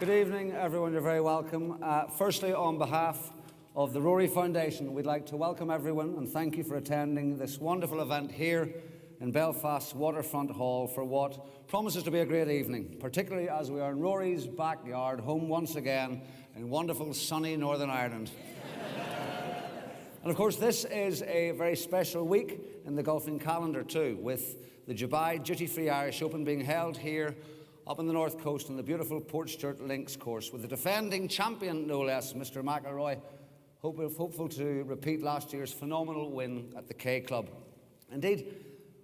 Good evening, everyone. You're very welcome. Firstly, on behalf of the Rory Foundation, we'd like to welcome everyone and thank you for attending this wonderful event here in Belfast's Waterfront Hall for what promises to be a great evening, particularly as we are in Rory's backyard, home once again in wonderful sunny Northern Ireland. And of course, this is a very special week in the golfing calendar too, with the Dubai Duty-Free Irish Open being held here up on the north coast on the beautiful Portstewart Links course, with the defending champion, no less, Mr. McIlroy, hopeful to repeat last year's phenomenal win at the K Club. Indeed,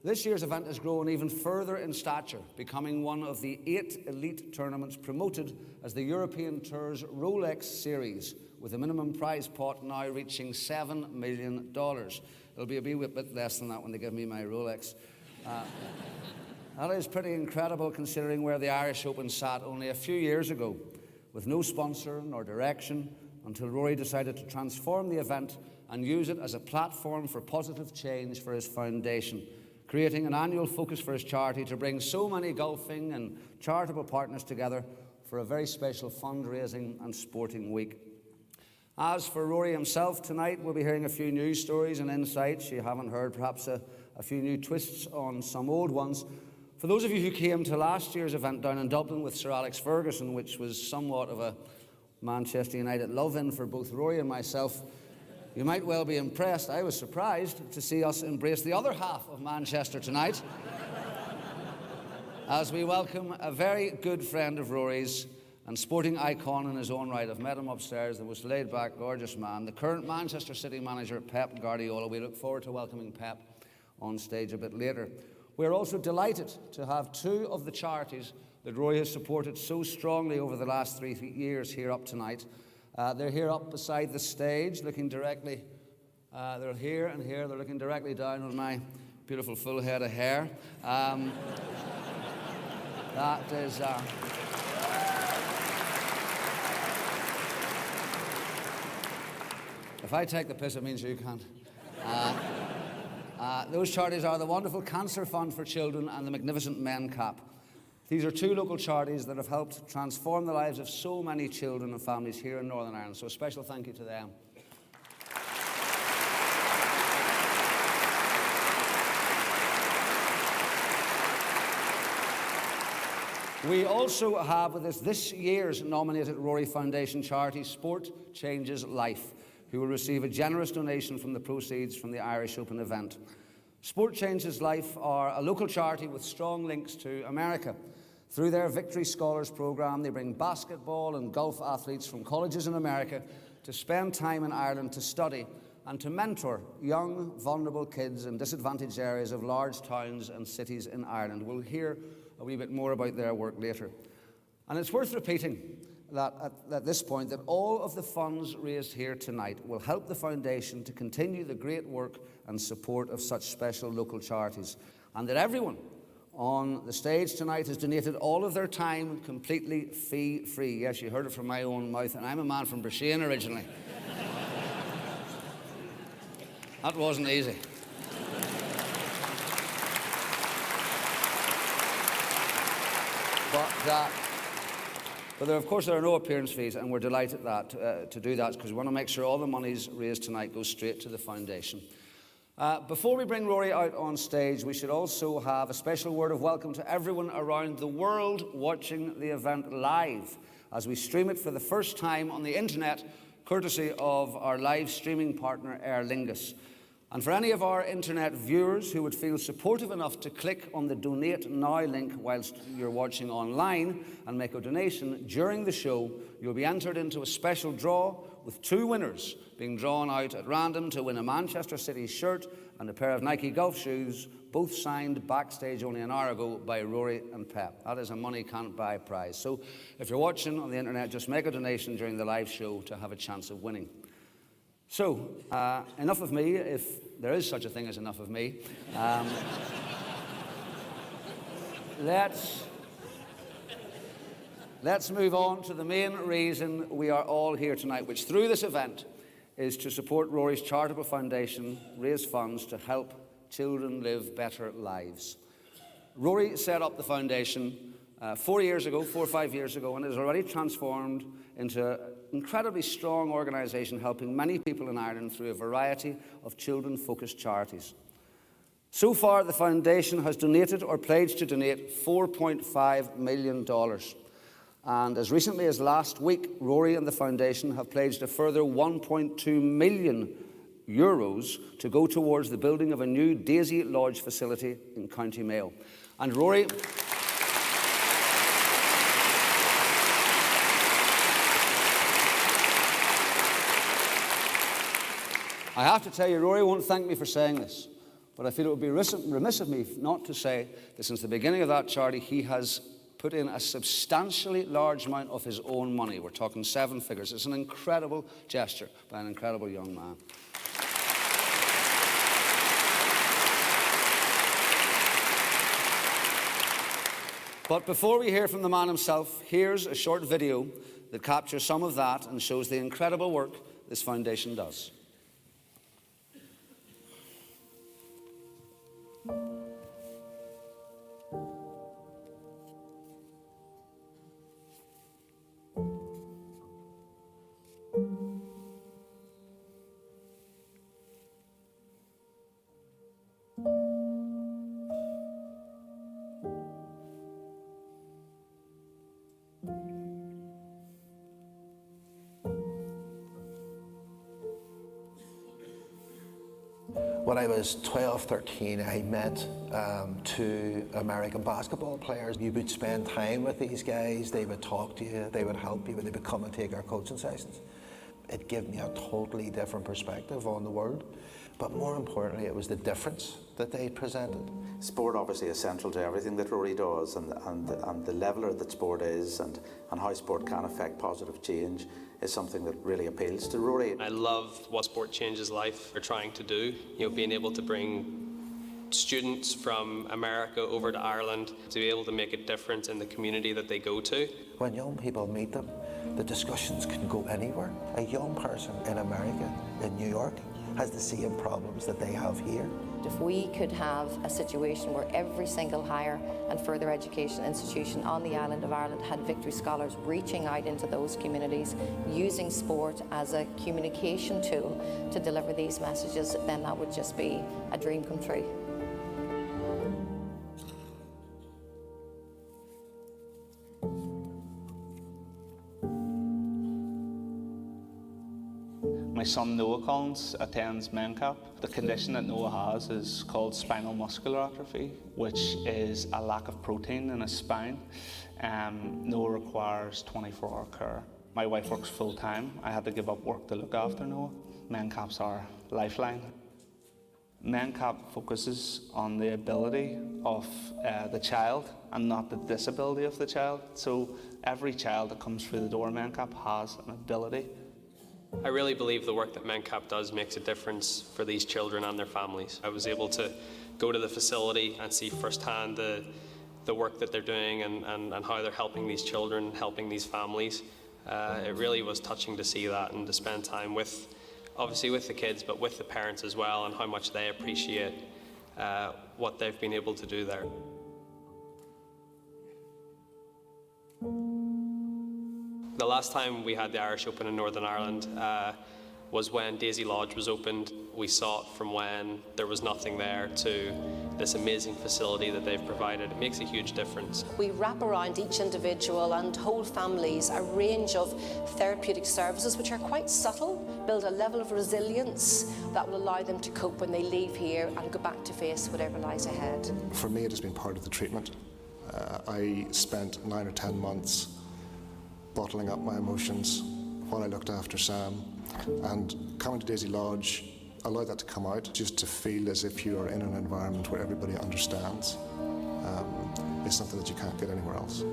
this year's event has grown even further in stature, becoming one of the 8 elite tournaments promoted as the European Tour's Rolex Series, with a minimum prize pot now reaching $7 million. It'll be a wee bit less than that when they give me my Rolex. That is pretty incredible considering where the Irish Open sat only a few years ago, with no sponsor nor direction, until Rory decided to transform the event and use it as a platform for positive change for his foundation, creating an annual focus for his charity to bring so many golfing and charitable partners together for a very special fundraising and sporting week. As for Rory himself, tonight we'll be hearing a few news stories and insights you haven't heard, perhaps a few new twists on some old ones. For those of you who came to last year's event down in Dublin with Sir Alex Ferguson, which was somewhat of a Manchester United love-in for both Rory and myself, you might well be impressed. I was surprised to see us embrace the other half of Manchester tonight as we welcome a very good friend of Rory's and sporting icon in his own right. I've met him upstairs, the most laid-back, gorgeous man, the current Manchester City manager, Pep Guardiola. We look forward to welcoming Pep on stage a bit later. We're also delighted to have 2 of the charities that Rory has supported so strongly over the last 3 years here up tonight. They're here up beside the stage, looking directly, they're here and here, they're looking directly down on my beautiful full head of hair. That is... If I take the piss, it means you can't. Those charities are the wonderful Cancer Fund for Children and the Magnificent Men Cap. These are 2 local charities that have helped transform the lives of so many children and families here in Northern Ireland, so a special thank you to them. We also have with us this year's nominated Rory Foundation charity, Sport Changes Life, who will receive a generous donation from the proceeds from the Irish Open event. Sport Changes Life are a local charity with strong links to America. Through their Victory Scholars program, they bring basketball and golf athletes from colleges in America to spend time in Ireland to study and to mentor young, vulnerable kids in disadvantaged areas of large towns and cities in Ireland. We'll hear a wee bit more about their work later. And it's worth repeating that at this point that all of the funds raised here tonight will help the foundation to continue the great work and support of such special local charities, and that everyone on the stage tonight has donated all of their time completely fee-free. Yes, you heard it from my own mouth, and I'm a man from Brisbane originally. That wasn't easy. But there, of course, there are no appearance fees, and we're delighted to do that because we want to make sure all the monies raised tonight goes straight to the foundation. Before we bring Rory out on stage, we should also have a special word of welcome to everyone around the world watching the event live as we stream it for the first time on the internet, courtesy of our live streaming partner, Aer Lingus. And for any of our internet viewers who would feel supportive enough to click on the Donate Now link whilst you're watching online and make a donation during the show, you'll be entered into a special draw with 2 winners being drawn out at random to win a Manchester City shirt and a pair of Nike golf shoes, both signed backstage only an hour ago by Rory and Pep. That is a money can't buy prize. So if you're watching on the internet, just make a donation during the live show to have a chance of winning. So, enough of me, if there is such a thing as enough of me. Let's move on to the main reason we are all here tonight, which through this event is to support Rory's charitable foundation, raise funds to help children live better lives. Rory set up the foundation 4 or 5 years ago, and it has already transformed into an incredibly strong organisation helping many people in Ireland through a variety of children-focused charities. So far, the foundation has donated or pledged to donate $4.5 million. And as recently as last week, Rory and the foundation have pledged a further €1.2 million to go towards the building of a new Daisy Lodge facility in County Mayo. And Rory, I have to tell you, Rory won't thank me for saying this, but I feel it would be remiss of me not to say that since the beginning of that charity, he has put in a substantially large amount of his own money. We're talking 7 figures. It's an incredible gesture by an incredible young man. But before we hear from the man himself, here's a short video that captures some of that and shows the incredible work this foundation does. When I was 12, 13, I met 2 American basketball players. You would spend time with these guys, they would talk to you, they would help you, they would come and take our coaching sessions. It gave me a totally different perspective on the world, but more importantly, it was the difference that they presented. Sport obviously is central to everything that Rory does, and the leveller that sport is and how sport can affect positive change is something that really appeals to Rory. I love what Sport Changes Life are trying to do. Being able to bring students from America over to Ireland to be able to make a difference in the community that they go to. When young people meet them, the discussions can go anywhere. A young person in America, in New York, has the same problems that they have here. If we could have a situation where every single higher and further education institution on the island of Ireland had Victory Scholars reaching out into those communities, using sport as a communication tool to deliver these messages, then that would just be a dream come true. My son Noah Collins attends MenCap. The condition that Noah has is called spinal muscular atrophy, which is a lack of protein in his spine. Noah requires 24-hour care. My wife works full-time. I had to give up work to look after Noah. MenCap's our lifeline. MenCap focuses on the ability of the child and not the disability of the child. So every child that comes through the door of MenCap has an ability. I really believe the work that MenCap does makes a difference for these children and their families. I was able to go to the facility and see firsthand the work that they're doing and how they're helping these children, helping these families. It really was touching to see that and to spend time with, obviously with the kids, but with the parents as well, and how much they appreciate what they've been able to do there. The last time we had the Irish Open in Northern Ireland was when Daisy Lodge was opened. We saw it from when there was nothing there to this amazing facility that they've provided. It makes a huge difference. We wrap around each individual and whole families a range of therapeutic services which are quite subtle, build a level of resilience that will allow them to cope when they leave here and go back to face whatever lies ahead. For me, it has been part of the treatment. I spent 9 or 10 months bottling up my emotions while I looked after Sam, and coming to Daisy Lodge allowed that to come out, just to feel as if you are in an environment where everybody understands. It's something that you can't get anywhere else.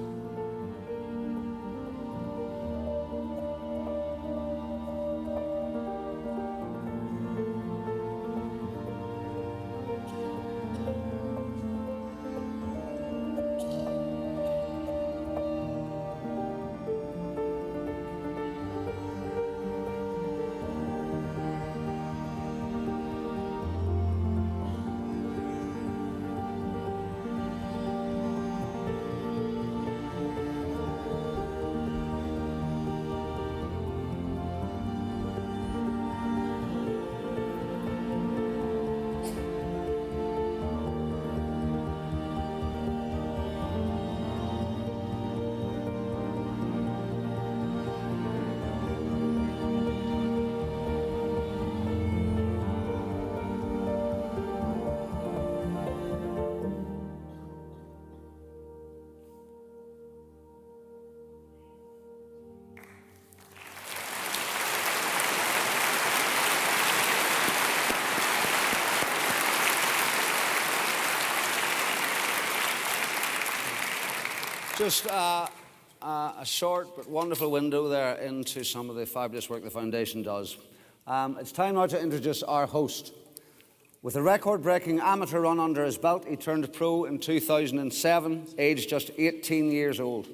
Just a short but wonderful window there into some of the fabulous work the foundation does. It's time now to introduce our host. With a record-breaking amateur run under his belt, he turned pro in 2007, aged just 18 years old.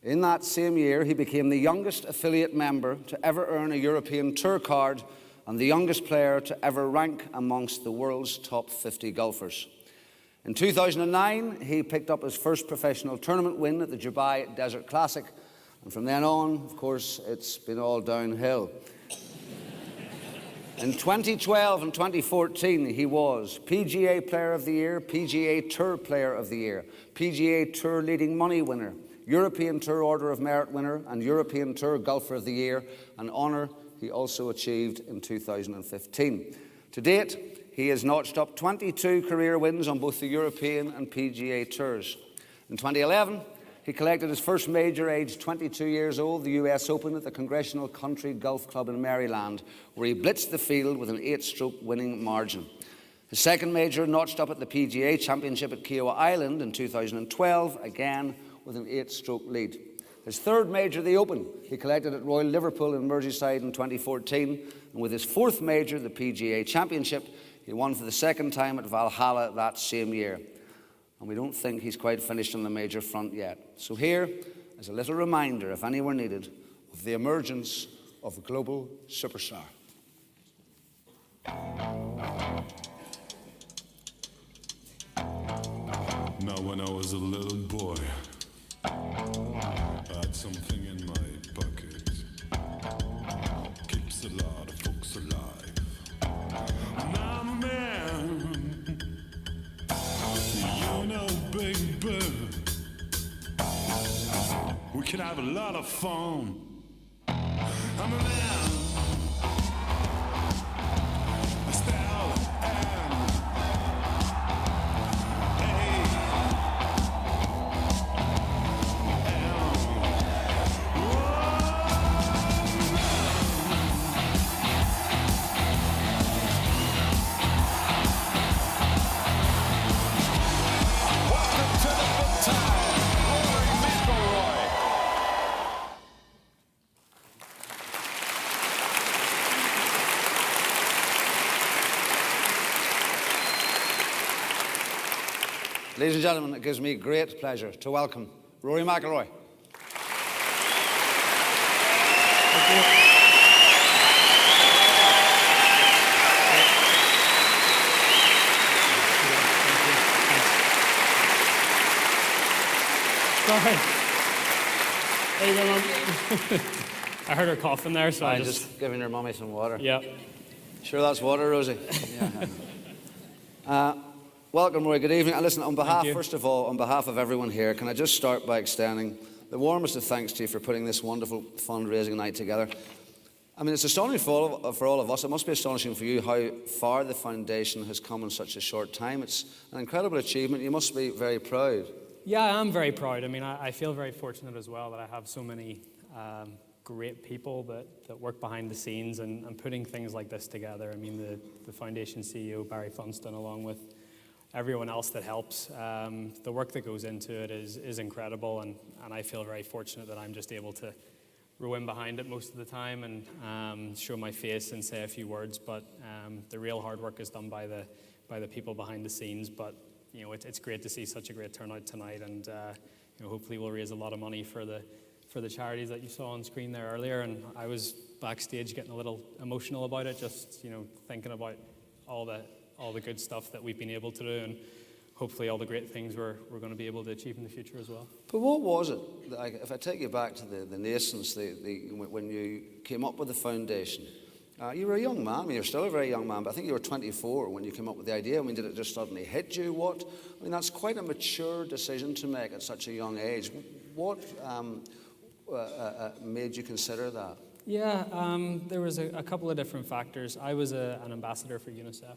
In that same year, he became the youngest affiliate member to ever earn a European Tour card and the youngest player to ever rank amongst the world's top 50 golfers. In 2009, he picked up his first professional tournament win at the Dubai Desert Classic, and from then on, of course, it's been all downhill. In 2012 and 2014, he was PGA Player of the Year, PGA Tour Player of the Year, PGA Tour Leading Money winner, European Tour Order of Merit winner, and European Tour Golfer of the Year, an honour he also achieved in 2015. To date, he has notched up 22 career wins on both the European and PGA Tours. In 2011, he collected his first major aged 22 years old, the US Open at the Congressional Country Golf Club in Maryland, where he blitzed the field with an 8-stroke winning margin. His second major notched up at the PGA Championship at Kiowa Island in 2012, again with an 8-stroke lead. His third major, the Open, he collected at Royal Liverpool in Merseyside in 2014, and with his fourth major, the PGA Championship, he won for the second time at Valhalla that same year. And we don't think he's quite finished on the major front yet. So here is a little reminder, if anywhere needed, of the emergence of a global superstar. Now when I was a little boy, I had something in my pocket. Keeps a lot of folks alive. Now I'm a man, you know, baby, we can have a lot of fun. I'm a man, style and Ladies and gentlemen, it gives me great pleasure to welcome Rory McIlroy. Sorry. How you doing, Mum? I heard her coughing there, so I just giving her mummy some water. Yeah. Sure that's water, Rosie? Yeah. Welcome, Rory. Good evening. And listen, on behalf, first of all, on behalf of everyone here, can I just start by extending the warmest of thanks to you for putting this wonderful fundraising night together. I mean, it's astonishing for all of us. It must be astonishing for you how far the foundation has come in such a short time. It's an incredible achievement. You must be very proud. Yeah, I am very proud. I mean, I feel very fortunate as well that I have so many great people that work behind the scenes and putting things like this together. I mean, the foundation CEO, Barry Funston, along with everyone else that helps, the work that goes into it is incredible, and I feel very fortunate that I'm just able to row in behind it most of the time and show my face and say a few words, but the real hard work is done by the people behind the scenes. But you know, it's great to see such a great turnout tonight, and you know, hopefully we'll raise a lot of money for the charities that you saw on screen there earlier. And I was backstage getting a little emotional about it, just thinking about all the good stuff that we've been able to do, and hopefully all the great things we're going to be able to achieve in the future as well. But what was it, if I take you back to the nascence, when you came up with the foundation? You were a young man. I mean, you're still a very young man, but I think you were 24 when you came up with the idea. I mean, did it just suddenly hit you? I mean, that's quite a mature decision to make at such a young age. What made you consider that? Yeah, there was a couple of different factors. I was an ambassador for UNICEF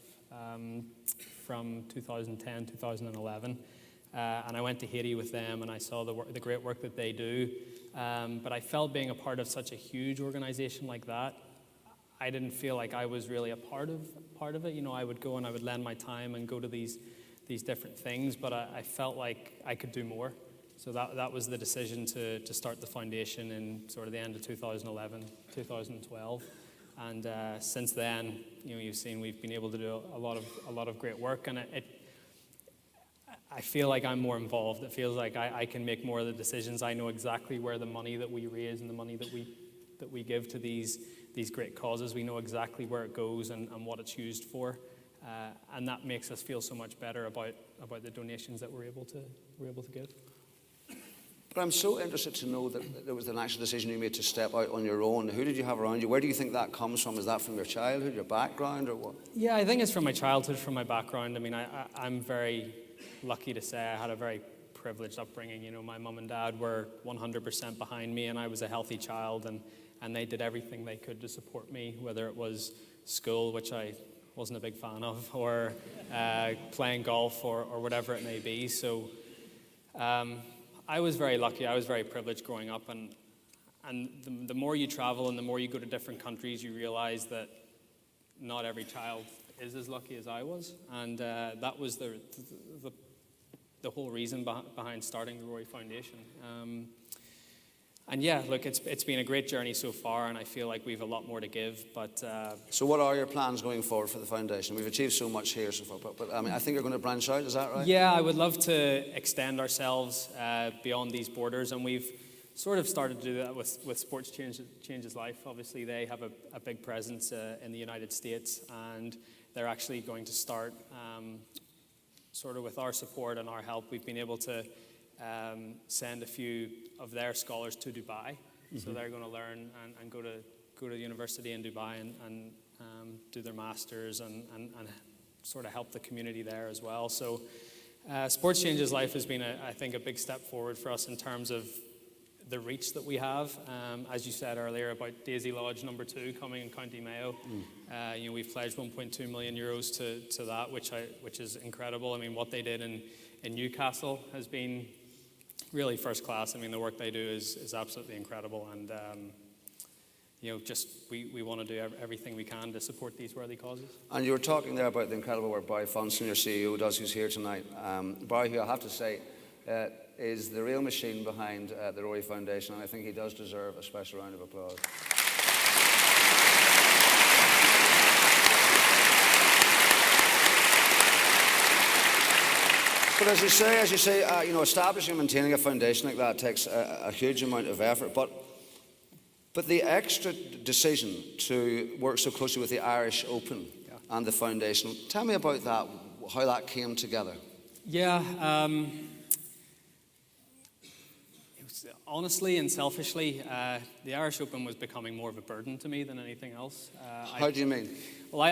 from 2010, 2011, and I went to Haiti with them, and I saw the great work that they do. But I felt being a part of such a huge organization like that, I didn't feel like I was really a part of it. You know, I would go and I would lend my time and go to these different things, but I felt like I could do more. So that was the decision to start the foundation in sort of the end of 2011, 2012. And since then, you've seen we've been able to do a lot of great work, and I feel like I'm more involved. It feels like I can make more of the decisions. I know exactly where the money that we raise and the money that we give to these great causes, we know exactly where it goes and what it's used for, and that makes us feel so much better about the donations that we're able to give. But I'm so interested to know that it was an actual decision you made to step out on your own. Who did you have around you? Where do you think that comes from? Is that from your childhood, your background, or what? Yeah, I think it's from my childhood, from my background. I mean, I'm very lucky to say I had a very privileged upbringing. My mum and dad were 100% behind me, and I was a healthy child, and they did everything they could to support me, whether it was school, which I wasn't a big fan of, or playing golf, or whatever it may be. So I was very lucky. I was very privileged growing up, and the more you travel and the more you go to different countries, you realize that not every child is as lucky as I was, and that was the whole reason behind starting the Rory Foundation. And yeah, look, it's been a great journey so far, and I feel like we've a lot more to give. But so, what are your plans going forward for the foundation? We've achieved so much here so far, but I mean, I think you're going to branch out. Is that right? Yeah, I would love to extend ourselves beyond these borders, and we've sort of started to do that with Sports Changes Life. Obviously, they have a big presence in the United States, and they're actually going to start, sort of with our support and our help, we've been able to send a few of their scholars to Dubai. Mm-hmm. So they're going to learn and go to university in Dubai and do their masters and sort of help the community there as well. So Sports Changes Life has been, I think, a big step forward for us in terms of the reach that we have. As you said earlier about Daisy Lodge number 2 coming in County Mayo. We've pledged 1.2 million euros to that, which is incredible. I mean, what they did in Newcastle has been really first class. I mean, the work they do is absolutely incredible, and we want to do everything we can to support these worthy causes. And you were talking there about the incredible work Barry Funson, your CEO, does, who's here tonight. Barry, who I have to say is the real machine behind the Rory Foundation, and I think he does deserve a special round of applause. But as you say, establishing and maintaining a foundation like that takes a huge amount of effort. But the extra decision to work so closely with the Irish Open and the foundation, tell me about that, how that came together. Yeah, honestly and selfishly, the Irish Open was becoming more of a burden to me than anything else. How do you mean? Well,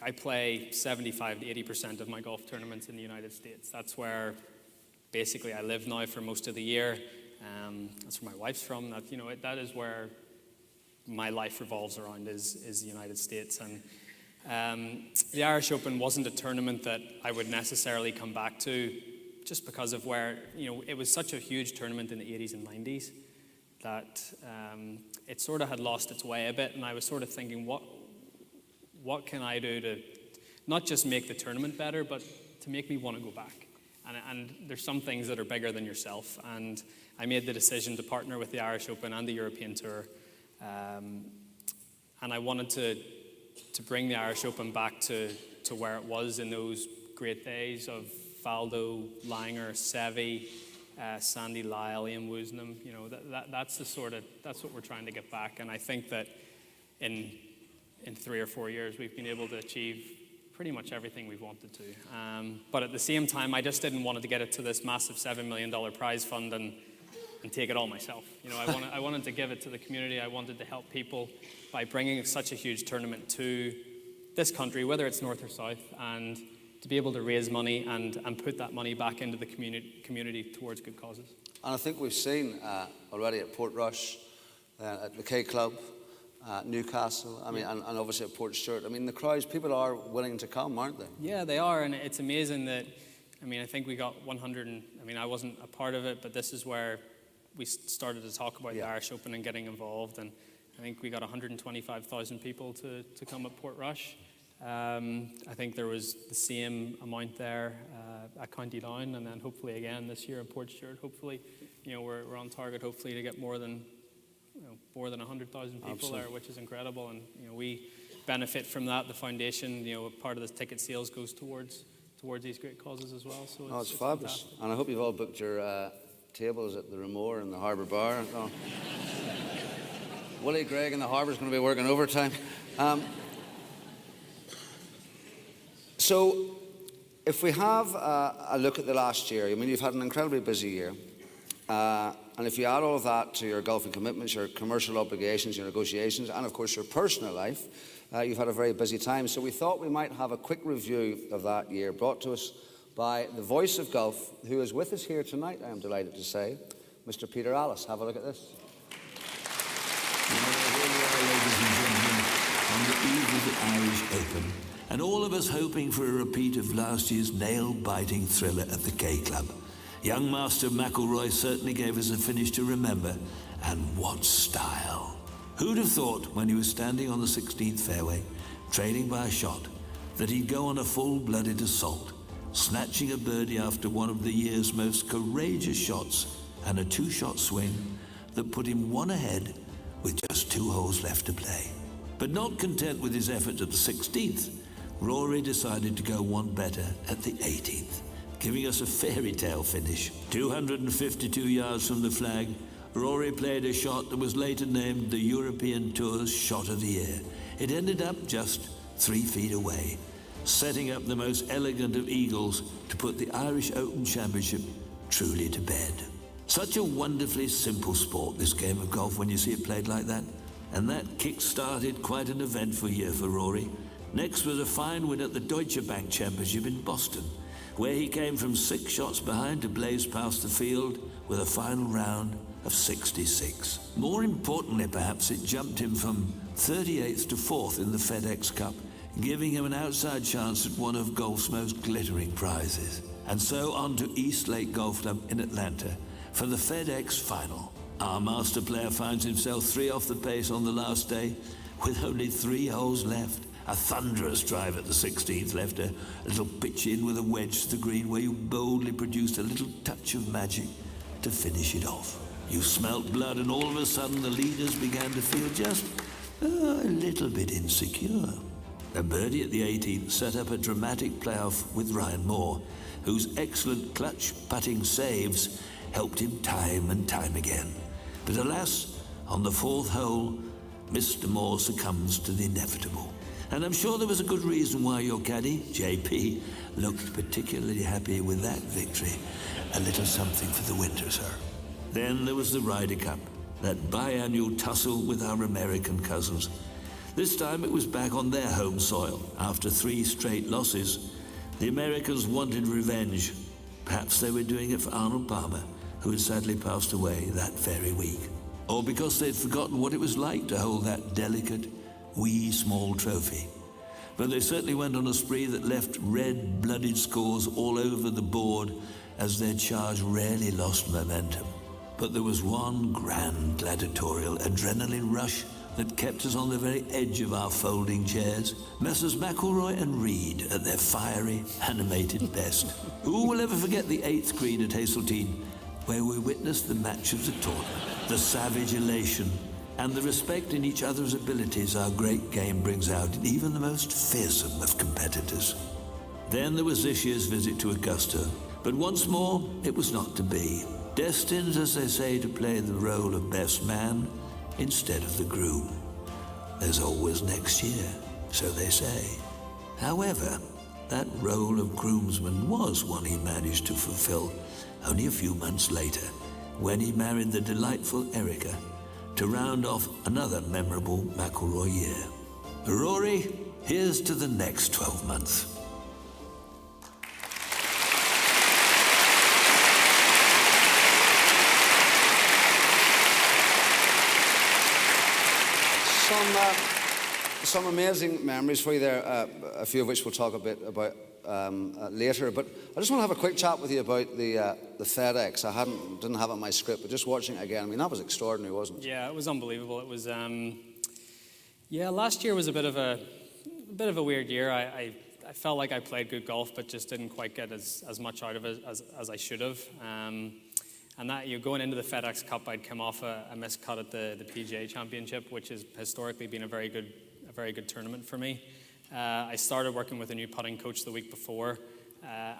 I play 75 to 80% of my golf tournaments in the United States. That's where basically I live now for most of the year. That's where my wife's from. That is where my life revolves around is the United States. And the Irish Open wasn't a tournament that I would necessarily come back to, just because of where it was such a huge tournament in the 80s and 90s that it sort of had lost its way a bit. And I was sort of thinking, what can I do to not just make the tournament better, but to make me want to go back? And there's some things that are bigger than yourself. And I made the decision to partner with the Irish Open and the European Tour. And I wanted to bring the Irish Open back to where it was in those great days of Faldo, Langer, Seve, Sandy Lyle, Ian Woosnam. That's what we're trying to get back. And I think that in 3 or 4 years, we've been able to achieve pretty much everything we've wanted to. But at the same time, I just didn't want to get it to this massive $7 million prize fund and take it all myself. I wanted to give it to the community. I wanted to help people by bringing such a huge tournament to this country, whether it's north or south, and to be able to raise money and put that money back into the community towards good causes. And I think we've seen already at Portrush, at the K Club, Newcastle, and obviously at Port Stewart. I mean, the crowds, people are willing to come, aren't they? Yeah, they are, and it's amazing that, I think we got 100, I wasn't a part of it, but this is where we started to talk about the Irish Open and getting involved, and I think we got 125,000 people to come at Portrush. I think there was the same amount there at County Down, and then hopefully again this year at Portstewart. Hopefully, we're on target. Hopefully to get more than 100,000 people there, which is incredible. And we benefit from that. The foundation, part of the ticket sales goes towards these great causes as well. So it's fabulous. Fantastic. And I hope you've all booked your tables at the Ramore and the Harbour Bar. Oh. Willie Gregg in the Harbour's going to be working overtime. So, if we have a look at the last year, you've had an incredibly busy year. And if you add all of that to your golfing commitments, your commercial obligations, your negotiations, and of course your personal life, you've had a very busy time. So we thought we might have a quick review of that year brought to us by the voice of golf, who is with us here tonight, I am delighted to say, Mr. Peter Allis. Have a look at this. Here we are, ladies and gentlemen, on the eve of the Irish Open, and all of us hoping for a repeat of last year's nail-biting thriller at the K Club. Young Master McIlroy certainly gave us a finish to remember, and what style. Who'd have thought when he was standing on the 16th fairway, trailing by a shot, that he'd go on a full-blooded assault, snatching a birdie after one of the year's most courageous shots and a two-shot swing that put him one ahead with just 2 holes left to play. But not content with his effort at the 16th, Rory decided to go one better at the 18th, giving us a fairy tale finish. 252 yards from the flag, Rory played a shot that was later named the European Tour's Shot of the Year. It ended up just 3 feet away, setting up the most elegant of eagles to put the Irish Open Championship truly to bed. Such a wonderfully simple sport, this game of golf, when you see it played like that. And that kick-started quite an eventful year for Rory. Next was a fine win at the Deutsche Bank Championship in Boston, where he came from 6 shots behind to blaze past the field with a final round of 66. More importantly, perhaps, it jumped him from 38th to 4th in the FedEx Cup, giving him an outside chance at one of golf's most glittering prizes. And so on to East Lake Golf Club in Atlanta for the FedEx Final. Our master player finds himself 3 off the pace on the last day with only 3 holes left. A thunderous drive at the 16th left a little pitch in with a wedge to the green where you boldly produced a little touch of magic to finish it off. You smelt blood, and all of a sudden the leaders began to feel just a little bit insecure. A birdie at the 18th set up a dramatic playoff with Ryan Moore, whose excellent clutch putting saves helped him time and time again. But alas, on the 4th hole, Mr. Moore succumbs to the inevitable. And I'm sure there was a good reason why your caddy, JP, looked particularly happy with that victory. A little something for the winter, sir. Then there was the Ryder Cup, that biannual tussle with our American cousins. This time it was back on their home soil. After 3 straight losses, the Americans wanted revenge. Perhaps they were doing it for Arnold Palmer, who had sadly passed away that very week. Or because they'd forgotten what it was like to hold that delicate, wee small trophy. But they certainly went on a spree that left red-blooded scores all over the board as their charge rarely lost momentum. But there was one grand gladiatorial adrenaline rush that kept us on the very edge of our folding chairs. Messrs. McIlroy and Reed at their fiery, animated best. Who will ever forget the 8th green at Hazeltine, where we witnessed the match of the tournament, the savage elation, and the respect in each other's abilities our great game brings out in even the most fearsome of competitors. Then there was this year's visit to Augusta, but once more it was not to be. Destined, as they say, to play the role of best man instead of the groom. There's always next year, so they say. However, that role of groomsman was one he managed to fulfill only a few months later, when he married the delightful Erica, to round off another memorable McIlroy year. Rory, here's to the next 12 months. Some amazing memories for you there, a few of which we'll talk a bit about later. But I just want to have a quick chat with you about the FedEx. I didn't have it in my script, but just watching it again, I mean, that was extraordinary, wasn't it? Yeah, it was unbelievable. It was, last year was a bit of a a bit of a weird year. I felt like I played good golf, but just didn't quite get as much out of it as I should have. And that, going into the FedEx Cup, I'd come off a missed cut at the PGA Championship, which has historically been a very good tournament for me. I started working with a new putting coach the week before,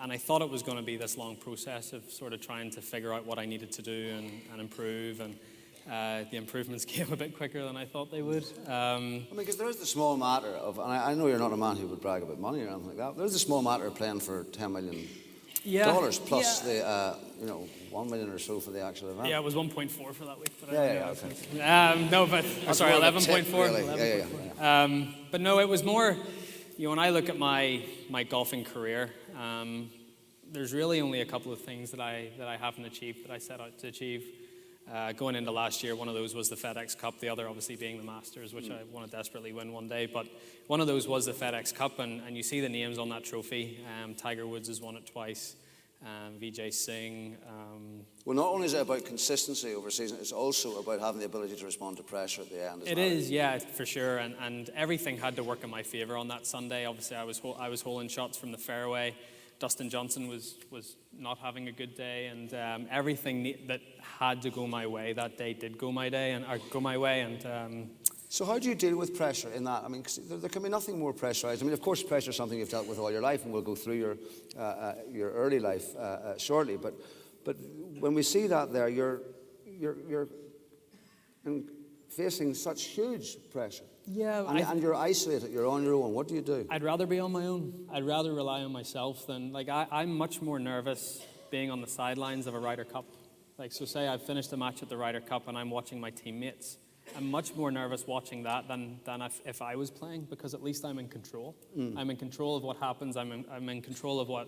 and I thought it was going to be this long process of sort of trying to figure out what I needed to do and improve, and the improvements came a bit quicker than I thought they would. I mean, because there is the small matter of, and I know you're not a man who would brag about money or anything like that, there's the small matter of playing for $10 million plus the, $1 million or so for the actual event. Yeah, it was 1.4 for that week. But okay. No, but sorry, 11.4. Really. Yeah. But no, it was more. When I look at my golfing career, there's really only a couple of things that I haven't achieved that I set out to achieve. Going into last year, one of those was the FedEx Cup, the other obviously being the Masters, which I want to desperately win one day. But one of those was the FedEx Cup, and you see the names on that trophy. Tiger Woods has won it twice. Vijay Singh. Well, not only is it about consistency over season, it's also about having the ability to respond to pressure at the end. It is, yeah, for sure. And everything had to work in my favour on that Sunday. Obviously, I was holing shots from the fairway. Dustin Johnson was not having a good day, and everything that had to go my way that day did go my way. And so how do you deal with pressure in that? I mean, 'cause there can be nothing more pressurized. I mean, of course, pressure is something you've dealt with all your life, and we'll go through your early life shortly. But when we see that there, you're facing such huge pressure. Yeah, and you're isolated. You're on your own. What do you do? I'd rather be on my own. I'd rather rely on myself than I'm much more nervous being on the sidelines of a Ryder Cup. So say I've finished a match at the Ryder Cup and I'm watching my teammates. I'm much more nervous watching that than if I was playing, because at least I'm in control. I'm in control of what happens. I'm in control of what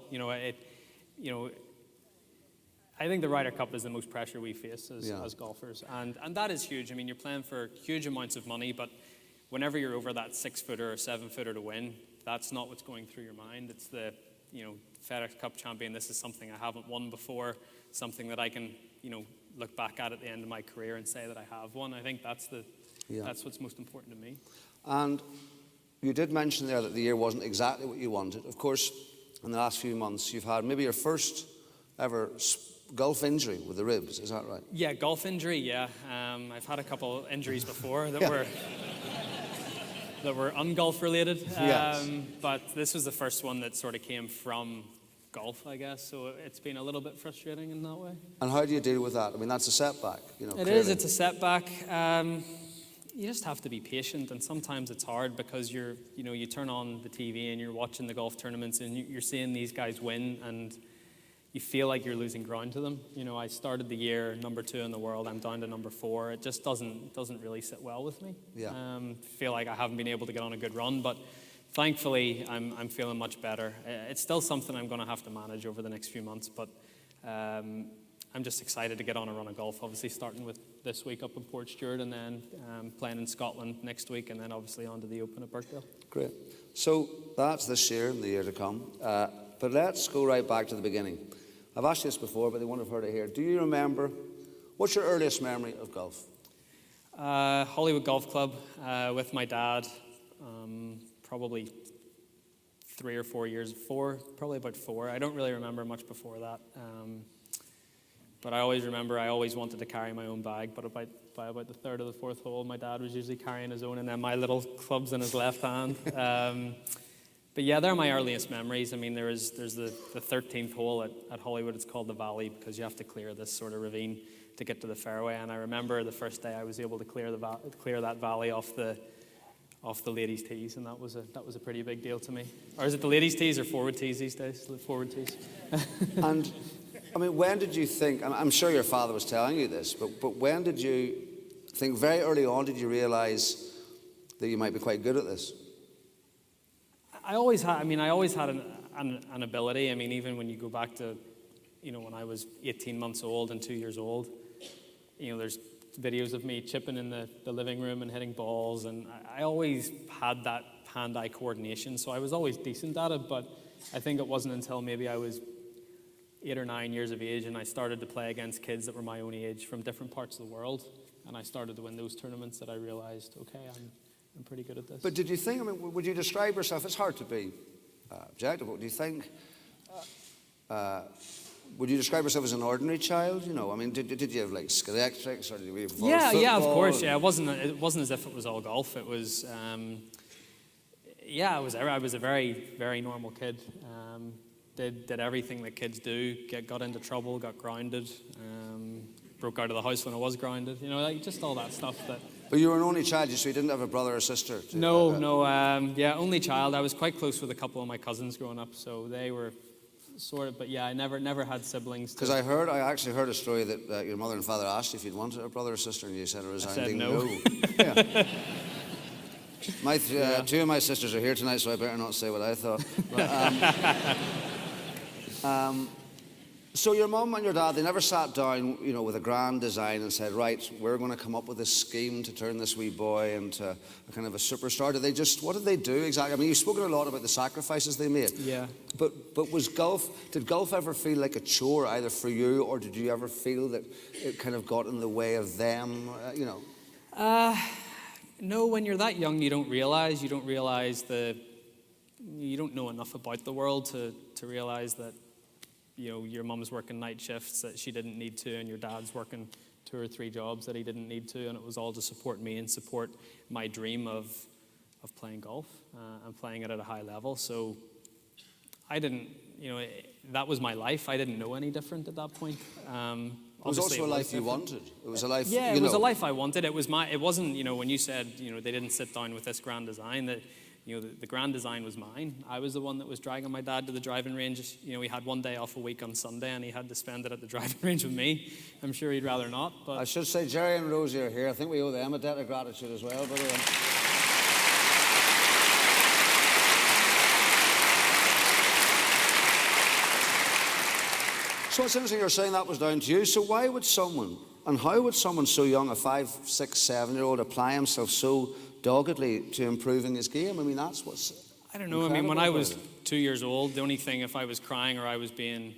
I think the Ryder Cup is the most pressure we face as golfers, and that is huge. I mean, you're playing for huge amounts of money, but whenever you're over that 6-footer or 7-footer to win, that's not what's going through your mind. It's the FedEx Cup champion. This is something I haven't won before. Something that I can look back at the end of my career and say that I have won. I think that's what's most important to me. And you did mention there that the year wasn't exactly what you wanted. Of course, in the last few months, you've had maybe your first ever golf injury with the ribs. Is that right? Yeah, golf injury. Yeah, I've had a couple injuries before that were ungolf related. Yes. But this was the first one that sort of came from golf, I guess. So it's been a little bit frustrating in that way. And how do you deal with that? I mean, that's a setback. It is. It's a setback. You just have to be patient, and sometimes it's hard because you turn on the TV and you're watching the golf tournaments and you're seeing these guys win, and you feel like you're losing ground to them. I started the year number 2 in the world. I'm down to number 4. It just doesn't really sit well with me. Yeah. Feel like I haven't been able to get on a good run, but thankfully I'm feeling much better. It's still something I'm going to have to manage over the next few months, but I'm just excited to get on a run of golf. Obviously, starting with this week up in Port Stewart, and then playing in Scotland next week, and then obviously on to the Open at Birkdale. Great. So that's this year and the year to come. But let's go right back to the beginning. I've asked you this before, but they won't have heard it here. Do you remember, what's your earliest memory of golf? Hollywood Golf Club with my dad, probably 3 or 4 years, probably about 4. I don't really remember much before that. But I always remember I always wanted to carry my own bag, but by about the 3rd or the 4th hole, my dad was usually carrying his own, and then my little clubs in his left hand. But yeah, they're my earliest memories. I mean, there's the 13th hole at Hollywood. It's called the Valley because you have to clear this sort of ravine to get to the fairway. And I remember the first day I was able to clear that valley off the ladies' tees, and that was a pretty big deal to me. Or is it the ladies' tees or forward tees these days? The forward tees. And I mean, when did you think? I'm sure your father was telling you this, but when did you think? Very early on, did you realise that you might be quite good at this? I always had an ability. I mean, even when you go back to, when I was 18 months old and 2 years old, there's videos of me chipping in the living room and hitting balls, and I always had that hand-eye coordination, so I was always decent at it. But I think it wasn't until maybe I was 8 or 9 years of age and I started to play against kids that were my own age from different parts of the world, and I started to win those tournaments that I realized, okay, pretty good at this. But did you think, I mean, would you describe yourself, it's hard to be objective, but do you think, would you describe yourself as an ordinary child? You know, I mean, did you have like scalextrics or did you have football? Yeah, of course. Yeah, it wasn't as if it was all golf. It was, I was a very, very normal kid. Did everything that kids do. Got into trouble, got grounded, broke out of the house when I was grounded. You know, like just all that stuff that. But you were an only child, so you didn't have a brother or sister? No. Only child. I was quite close with a couple of my cousins growing up, so they were sort of. But yeah, I never had siblings. Because I actually heard a story that your mother and father asked you if you'd wanted a brother or sister, and you said a resounding I said no. Yeah. Two of my sisters are here tonight, so I better not say what I thought. But, so your mum and your dad, they never sat down, you know, with a grand design and said, right, we're going to come up with this scheme to turn this wee boy into a kind of a superstar. What did they do exactly? I mean, you've spoken a lot about the sacrifices they made. Yeah. But did golf ever feel like a chore either for you, or did you ever feel that it kind of got in the way of them, you know? No, when you're that young, you don't realize you don't know enough about the world to realize that, you know, your mum's working night shifts that she didn't need to, and your dad's working 2 or 3 jobs that he didn't need to, and it was all to support me and support my dream of playing golf and playing it at a high level. So I didn't, you know, that was my life. I didn't know any different at that point. It was also a life you wanted. It was a life. Yeah, it was a life I wanted. It wasn't, you know, when you said, you know, they didn't sit down with this grand design, that, you know, the grand design was mine. I was the one that was dragging my dad to the driving range. You know, he had one day off a week on Sunday, and he had to spend it at the driving range with me. I'm sure he'd rather not. But I should say, Jerry and Rosie are here. I think we owe them a debt of gratitude as well, by the way. So it's interesting you're saying that was down to you. So why would someone, and how would someone so young, a 5, 6, 7-year-old, apply himself so doggedly to improving his game? I mean, that's what's I don't know. I mean, when I was 2 years old, the only thing, if I was crying or I was being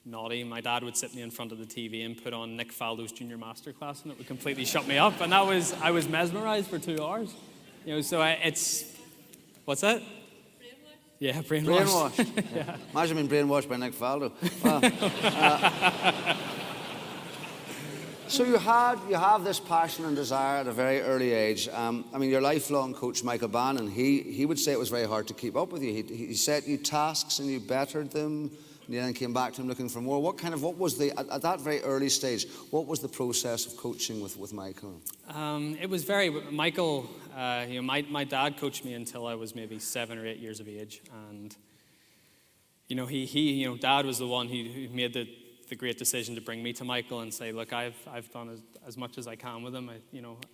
naughty, my dad would sit me in front of the TV and put on Nick Faldo's Junior Masterclass, and it would completely shut me up. And I was mesmerized for 2 hours. You know, so it's, what's that? Yeah, brainwashed. Yeah. Imagine being brainwashed by Nick Faldo. So you have this passion and desire at a very early age. I mean, your lifelong coach, Michael Bannon, he would say it was very hard to keep up with you. He set you tasks and you bettered them, and you then came back to him looking for more. What was at that very early stage, what was the process of coaching with Michael? It was Michael, you know, my dad coached me until I was maybe 7 or 8 years of age. And, you know, you know, Dad was the one who made the great decision to bring me to Michael and say, look, I've done as much as I can with him.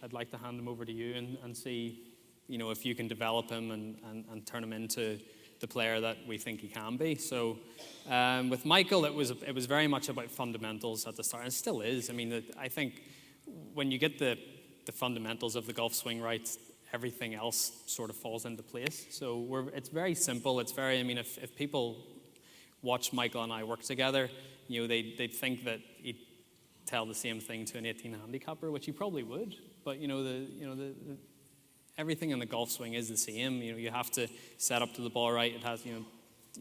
I'd like to hand him over to you and see, you know, if you can develop him and turn him into the player that we think he can be. So with Michael, it was very much about fundamentals at the start, and it still is. I mean, I think when you get the fundamentals of the golf swing right, everything else sort of falls into place. So it's very simple. It's very, I mean, if people watch Michael and I work together, you know, they'd think that he'd tell the same thing to an 18 handicapper, which he probably would. But you know, everything in the golf swing is the same. You know, you have to set up to the ball right. It has, you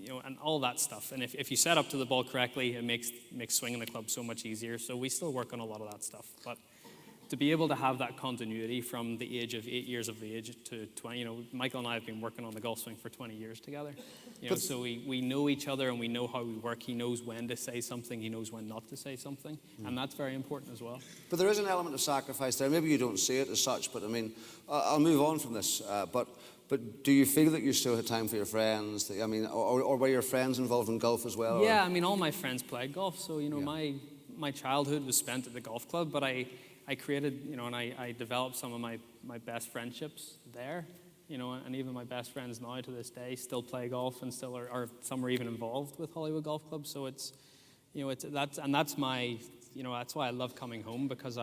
know, and all that stuff. And if you set up to the ball correctly, it makes swinging the club so much easier. So we still work on a lot of that stuff. But to be able to have that continuity from the age of 8 years of age to 20, you know, Michael and I have been working on the golf swing for 20 years together. You know, so we know each other and we know how we work. He knows when to say something. He knows when not to say something. And that's very important as well. But there is an element of sacrifice there. Maybe you don't see it as such, but I mean, I'll move on from this. But do you feel that you still had time for your friends? I mean, or were your friends involved in golf as well? Yeah, I mean, all my friends played golf. So, you know, my childhood was spent at the golf club, but I created, you know, and I developed some of my best friendships there, you know, and even my best friends now to this day still play golf and still are some are even involved with Hollywood Golf Club. So it's, you know, that's my, you know, that's why I love coming home, because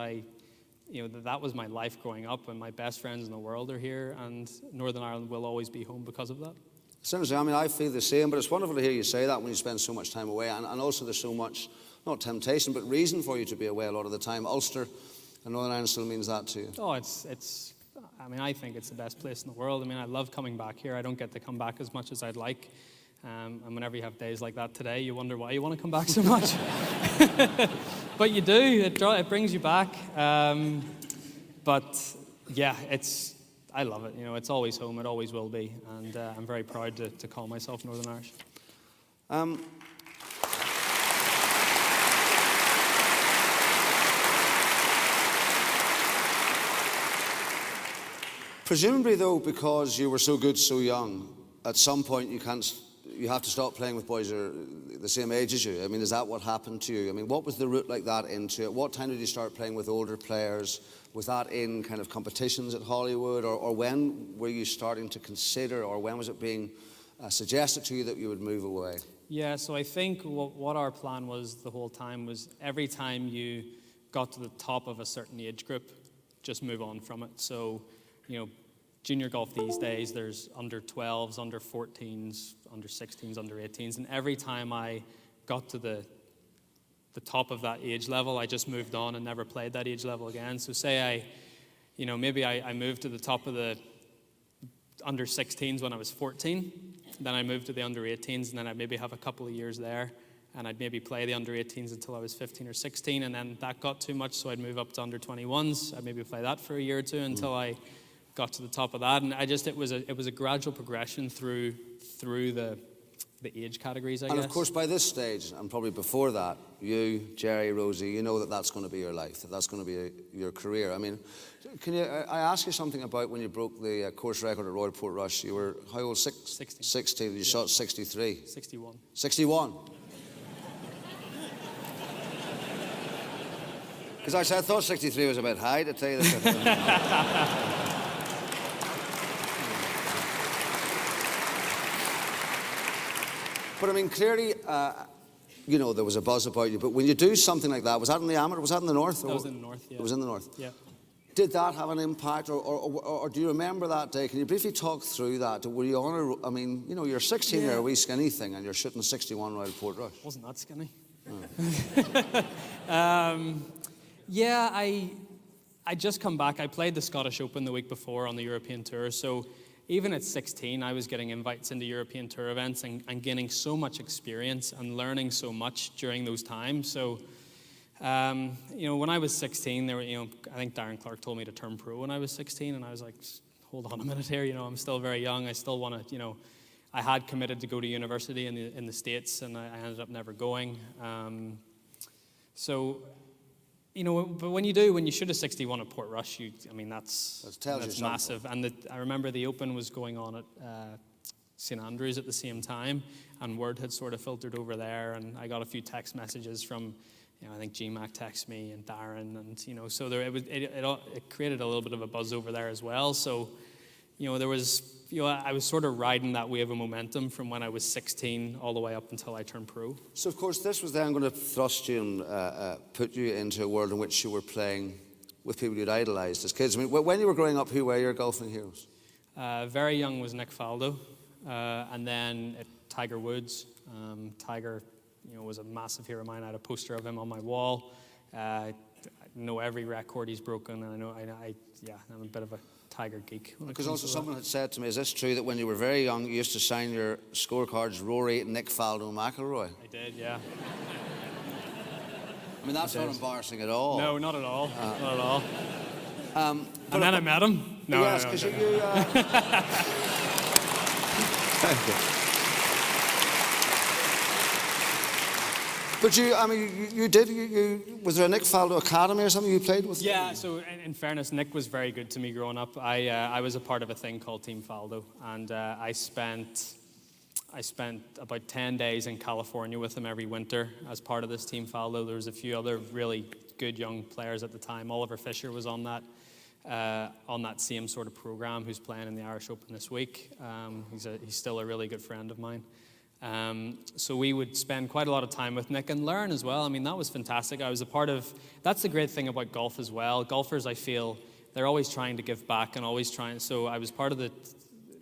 you know, that was my life growing up, and my best friends in the world are here, and Northern Ireland will always be home because of that. Seriously, I mean, I feel the same, but it's wonderful to hear you say that when you spend so much time away, and also there's so much, not temptation, but reason for you to be away a lot of the time. Ulster and Northern Ireland still means that to you. Oh, it's I mean, I think it's the best place in the world. I mean, I love coming back here. I don't get to come back as much as I'd like. And whenever you have days like that today, you wonder why you want to come back so much. But you do. It brings you back. But yeah, I love it. You know, it's always home. It always will be. And I'm very proud to call myself Northern Irish. Presumably, though, because you were so good so young, at some point you have to stop playing with boys who are the same age as you. I mean, is that what happened to you? I mean, what was the route like that into it? What time did you start playing with older players? Was that in kind of competitions at Hollywood? Or when were you starting to consider, or when was it being suggested to you that you would move away? Yeah, so I think what our plan was the whole time was every time you got to the top of a certain age group, just move on from it. So, you know, junior golf these days, there's under 12s, under 14s, under 16s, under 18s, and every time I got to the top of that age level, I just moved on and never played that age level again. So say maybe I moved to the top of the under 16s when I was 14, then I moved to the under 18s, and then I'd maybe have a couple of years there, and I'd maybe play the under 18s until I was 15 or 16, and then that got too much, so I'd move up to under 21s. I'd maybe play that for a year or two until I got to the top of that, and it was a gradual progression through the age categories, I guess. And of course, by this stage, and probably before that, you, Jerry, Rosie, you know that that's going to be your life, that's going to be your career. I mean, I ask you something about when you broke the course record at Royal Portrush? You were how old? 60. 60. You shot 63. 61. 61. Because I thought 63 was a bit high, to tell you the truth. But I mean, clearly, you know, there was a buzz about you. But when you do something like that, was that in the amateur? Was that in the north? That was in the north, yeah. It was in the north? Yeah. Did that have an impact? Or do you remember that day? Can you briefly talk through that? Were you on I mean, you know, you're 16, you're a wee skinny thing, and you're shooting 61 Royal Portrush. Wasn't that skinny? Oh. Yeah, I just come back. I played the Scottish Open the week before on the European Tour, so even at 16, I was getting invites into European Tour events and gaining so much experience and learning so much during those times. So, you know, when I was 16, I think Darren Clark told me to turn pro when I was 16, and I was like, hold on a minute here, you know, I'm still very young. I still want to, you know, I had committed to go to university in the States, and I ended up never going. So, you know, but when you shoot a 61 at Portrush, that's massive. And I remember the Open was going on at St Andrews at the same time, and word had sort of filtered over there, and I got a few text messages from, you know, I think GMAC texted me and Darren, and you know, so it created a little bit of a buzz over there as well. So, you know, there was, you know, I was sort of riding that wave of momentum from when I was 16 all the way up until I turned pro. So, of course, this was then going to thrust you and put you into a world in which you were playing with people you'd idolised as kids. I mean, when you were growing up, who were your golfing heroes? Very young was Nick Faldo, and then Tiger Woods. Tiger, you know, was a massive hero of mine. I had a poster of him on my wall. I know every record he's broken, and I'm a bit of a Tiger geek. Because also someone had said to me, is this true that when you were very young, you used to sign your scorecards Rory, Nick Faldo, McIlroy? I did, yeah. I mean, that's not embarrassing at all. No, not at all. Not at all. And then I met him. No, yes, because But was there a Nick Faldo Academy or something you played with? Yeah, so in fairness, Nick was very good to me growing up. I was a part of a thing called Team Faldo, and I spent about 10 days in California with him every winter as part of this Team Faldo. There was a few other really good young players at the time. Oliver Fisher was on that same sort of program, who's playing in the Irish Open this week. He's still a really good friend of mine. So we would spend quite a lot of time with Nick and learn as well. I mean, that was fantastic. I was a part of, that's the great thing about golf as well. Golfers, I feel, they're always trying to give back and always trying. So I was part of the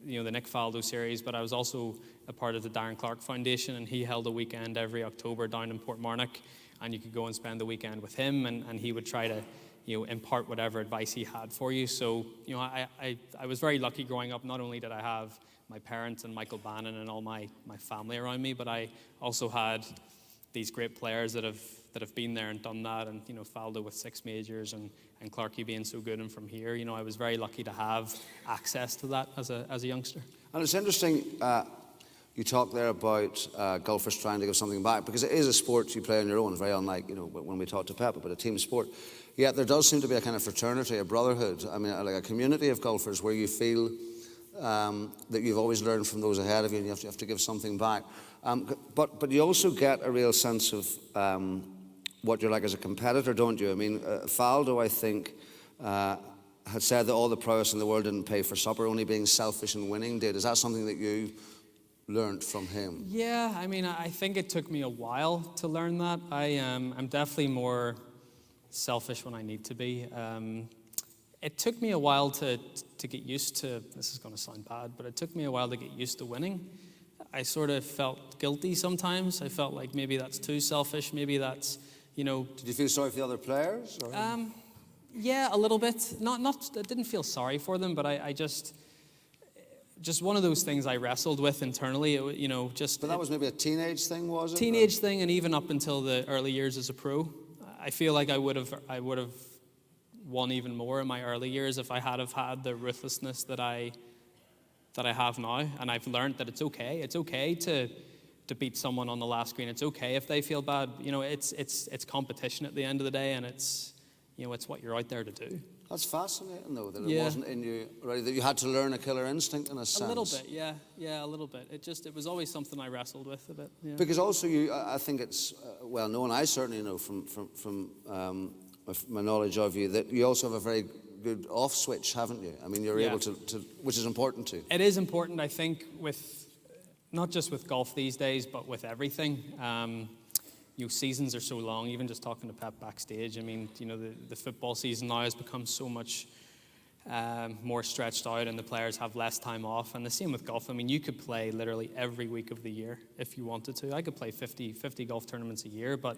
Nick Faldo series, but I was also a part of the Darren Clark Foundation, and he held a weekend every October down in Portmarnock, and you could go and spend the weekend with him, and he would try to impart whatever advice he had for you. So, I was very lucky growing up. Not only did I have my parents and Michael Bannon and all my family around me, but I also had these great players that have been there and done that, and Faldo with 6 majors and Clarkey being so good and from here. I was very lucky to have access to that as a youngster. And it's interesting, you talk there about golfers trying to give something back, because it is a sport you play on your own, very unlike when we talked to Pep about a team sport. Yet there does seem to be a kind of fraternity, a brotherhood, like a community of golfers where you feel that you've always learned from those ahead of you, and you have to give something back. But you also get a real sense of what you're like as a competitor, don't you? Faldo, I think, had said that all the prowess in the world didn't pay for supper, only being selfish and winning did. Is that something that you learned from him? Yeah, I think it took me a while to learn that. I'm definitely more selfish when I need to be. It took me a while to get used to, this is going to sound bad, but it took me a while to get used to winning. I sort of felt guilty sometimes. I felt like maybe that's too selfish, maybe that's, Did you feel sorry for the other players? Or? Yeah, a little bit. I didn't feel sorry for them, but I just one of those things I wrestled with internally. But that was maybe a teenage thing, was it? Teenage thing, and even up until the early years as a pro, I feel like I would have won even more in my early years if I had the ruthlessness that I have now. And I've learned that it's okay. It's okay to beat someone on the last green. It's okay if they feel bad. It's competition at the end of the day, and it's what you're out there to do. That's fascinating, though, that it wasn't in you already, that you had to learn a killer instinct in a sense. A little bit, yeah, a little bit. It was always something I wrestled with a bit. Yeah. Because also I think it's well known, I certainly know from my knowledge of you, that you also have a very good off switch, haven't you? You're able to, which is important too. It is important, I think, not just with golf these days, but with everything. Seasons are so long. Even just talking to Pep backstage, the football season now has become so much more stretched out, and the players have less time off. And the same with golf. you could play literally every week of the year if you wanted to. I could play 50 golf tournaments a year, but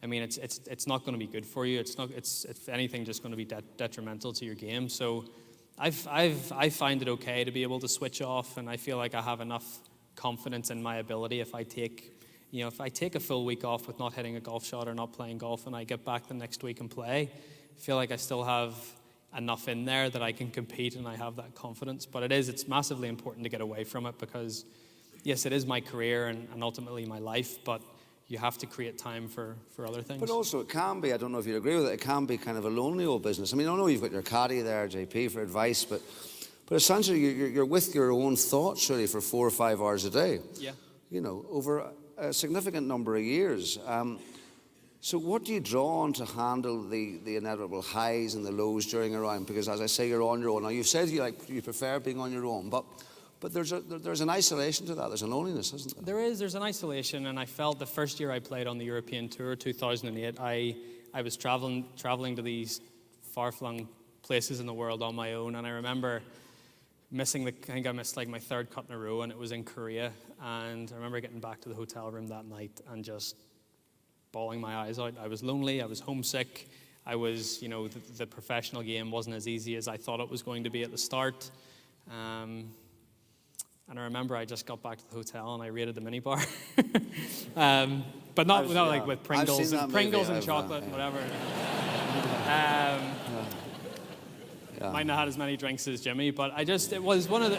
it's not going to be good for you. It's if anything just going to be detrimental to your game. So I find it okay to be able to switch off, and I feel like I have enough confidence in my ability. If I take a full week off with not hitting a golf shot or not playing golf, and I get back the next week and play, I feel like I still have enough in there that I can compete, and I have that confidence. But it's massively important to get away from it, because yes, it is my career and ultimately my life, but you have to create time for other things. But also it can be, I don't know if you agree with it can be kind of a lonely old business. I know you've got your caddy there, JP, for advice, but essentially you're with your own thoughts really for 4 or 5 hours a day. Yeah. Over a significant number of years. So what do you draw on to handle the inevitable highs and the lows during a round? Because as I say, you're on your own. Now you've said you prefer being on your own, but there's an isolation to that. There's a loneliness, isn't there? There's an isolation, and I felt the first year I played on the European Tour, 2008, I was traveling to these far-flung places in the world on my own, and I remember I think I missed like my 3rd cut in a row, and it was in Korea. And I remember getting back to the hotel room that night and just bawling my eyes out. I was lonely, I was homesick. I was, the professional game wasn't as easy as I thought it was going to be at the start. And I remember I just got back to the hotel and I raided the minibar. But not like with Pringles and chocolate and whatever. Might not have had as many drinks as Jimmy, but it was one of the,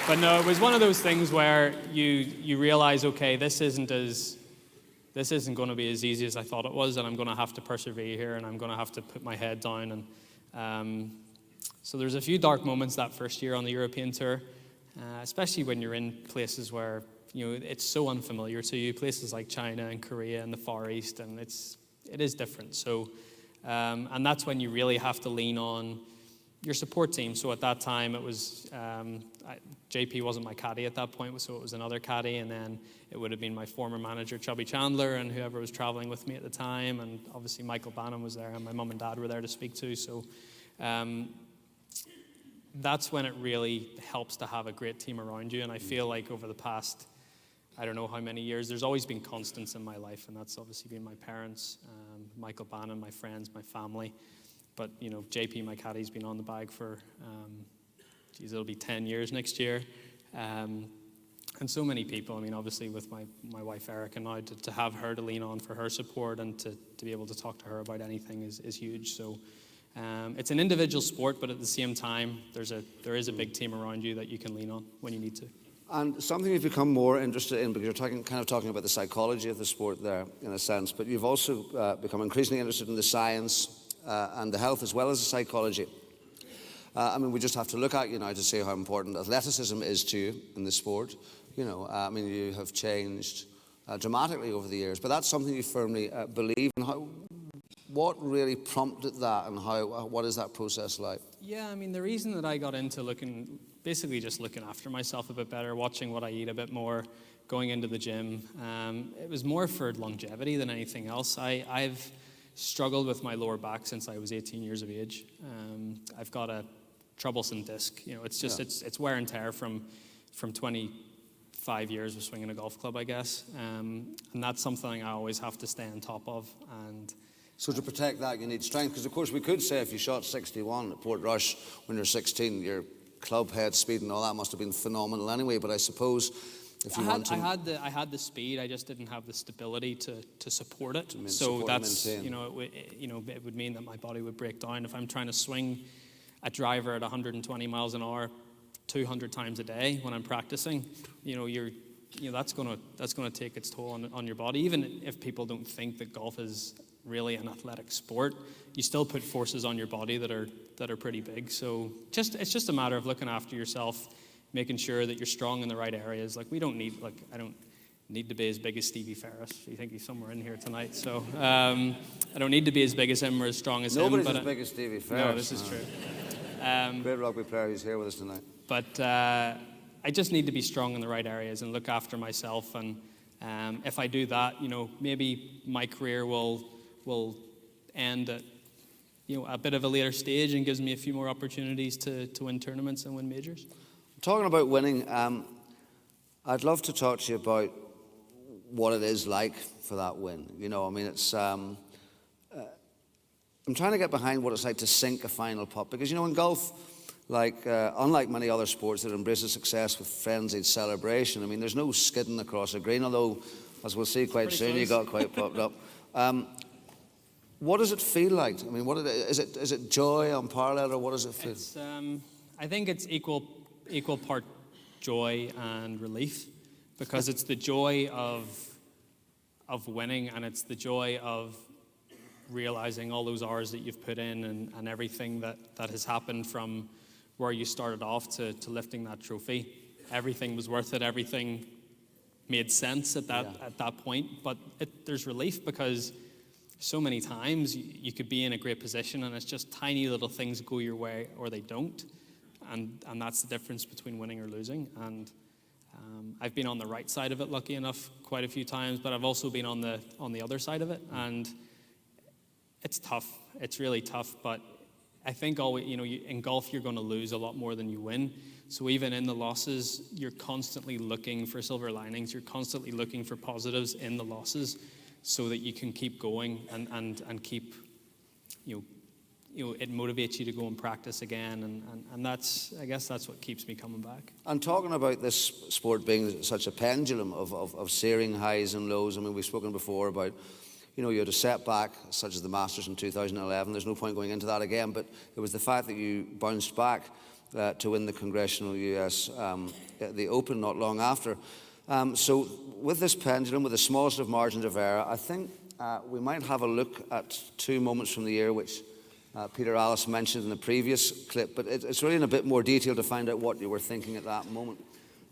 But no, it was one of those things where you realize, okay, this isn't going to be as easy as I thought it was, and I'm going to have to persevere here, and I'm going to have to put my head down. And so there's a few dark moments that first year on the European Tour, especially when you're in places where it's so unfamiliar to you, places like China and Korea and the Far East, and it is different. So, and that's when you really have to lean on your support team. So at that time, it was JP wasn't my caddy at that point, so it was another caddy, and then it would have been my former manager, Chubby Chandler, and whoever was traveling with me at the time, and obviously Michael Bannon was there, and my mum and dad were there to speak to. So that's when it really helps to have a great team around you, and I feel like over the past I don't know how many years. There's always been constants in my life, and that's obviously been my parents, Michael Bannon, my friends, my family. But, you know, JP, my caddy's been on the bag for, it'll be 10 years next year. And so many people. I mean, obviously with my wife Erica now, to have her to lean on for her support and to be able to talk to her about anything is huge. So it's an individual sport, but at the same time, there is a big team around you that you can lean on when you need to. And something you've become more interested in, because you're talking about the psychology of the sport there, in a sense, but you've also become increasingly interested in the science and the health as well as the psychology. I mean, we just have to look at you now to see how important athleticism is to you in the sport. You know, I mean, you have changed dramatically over the years, but that's something you firmly believe in. What really prompted that, and what is that process like? Yeah, I mean, the reason that I got into basically just looking after myself a bit better, watching what I eat a bit more, going into the gym, it was more for longevity than anything else. I've struggled with my lower back since I was 18 years of age. I've got a troublesome disc. You know, it's just it's wear and tear from 25 years of swinging a golf club, I guess, and that's something I always have to stay on top of. And so to protect that, you need strength, because of course we could say if you shot 61 at Portrush when you're 16, your club head speed and all that must have been phenomenal anyway. But I suppose if you want to, I had the speed, I just didn't have the stability to support it. So that's it would mean that my body would break down if I'm trying to swing a driver at 120 miles an hour 200 times a day when I'm practicing. That's going to take its toll on your body. Even if people don't think that golf is really an athletic sport, you still put forces on your body that are pretty big. So it's just a matter of looking after yourself, making sure that you're strong in the right areas. I don't need to be as big as Stevie Ferris. You think he's somewhere in here tonight? So I don't need to be as big as him or as strong as him. Nobody's as big as Stevie Ferris. No, this is true. Great rugby player who's here with us tonight. But I just need to be strong in the right areas and look after myself. And if I do that, maybe my career will end at a bit of a later stage and gives me a few more opportunities to win tournaments and win majors. Talking about winning, I'd love to talk to you about what it is like for that win. I mean, it's I'm trying to get behind what it's like to sink a final putt, because in golf, unlike many other sports that embraces success with frenzied celebration, I mean, there's no skidding across a green, although, as we'll see quite soon, you got quite pumped up. What does it feel like? I mean, is it joy unparalleled, or what does it feel? I think it's equal part joy and relief, because it's the joy of winning, and it's the joy of realizing all those hours that you've put in and everything that has happened from where you started off to lifting that trophy. Everything was worth it. Everything made sense at that point. But there's relief, because so many times you could be in a great position and it's just tiny little things go your way or they don't. And that's the difference between winning or losing. And I've been on the right side of it, lucky enough, quite a few times, but I've also been on the other side of it. And it's tough. It's really tough. But I think in golf, you're going to lose a lot more than you win. So even in the losses, you're constantly looking for silver linings. You're constantly looking for positives in the losses, so that you can keep going and keep, it motivates you to go and practice again. And I guess that's what keeps me coming back. And talking about this sport being such a pendulum of searing highs and lows, I mean, we've spoken before about, you had a setback such as the Masters in 2011. There's no point going into that again, but it was the fact that you bounced back to win the Congressional US, the Open not long after. So with this pendulum, with the smallest of margins of error, I think we might have a look at two moments from the year which Peter Allis mentioned in the previous clip, but it's really in a bit more detail to find out what you were thinking at that moment.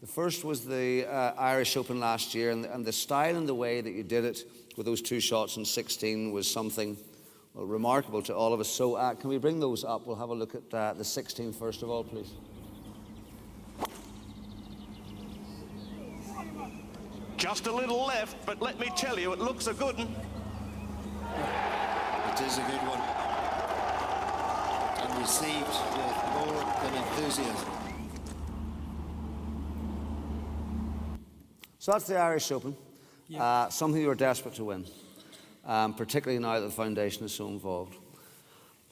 The first was the Irish Open last year, and the style and the way that you did it with those two shots in 16 was something remarkable to all of us. So can we bring those up? We'll have a look at the 16 first of all, please. Just a little left, but let me tell you, it looks a good one. It is a good one. And received with more than enthusiasm. So that's the Irish Open, something you were desperate to win, particularly now that the foundation is so involved.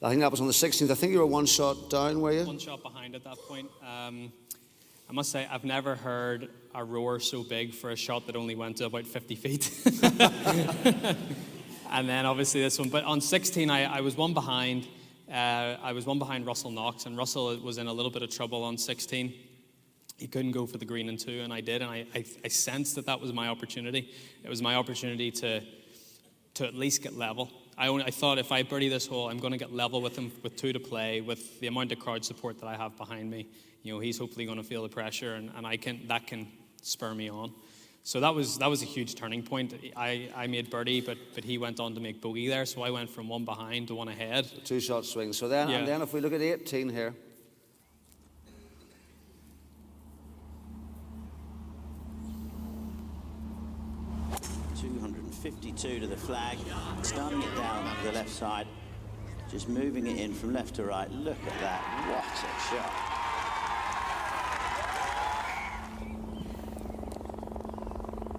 I think that was on the 16th. I think you were one shot down, were you? One shot behind at that point. I must say, I've never heard a roar so big for a shot that only went to about 50 feet. And then obviously this one. But on 16, I was one behind. I was one behind Russell Knox, and Russell was in a little bit of trouble on 16. He couldn't go for the green in 2, and I did, and I sensed that was my opportunity. It was my opportunity to at least get level. I thought if I birdie this hole, I'm going to get level with him with 2 to play, with the amount of crowd support that I have behind me. You know, he's hopefully going to feel the pressure, and that can spur me on. So that was a huge turning point. I made birdie, but he went on to make bogey there, so I went from one behind to one ahead. 2-shot swing. So then, and then if we look at 18 here. 252 to the flag, starting it down the left side, just moving it in from left to right. Look at that, what a shot.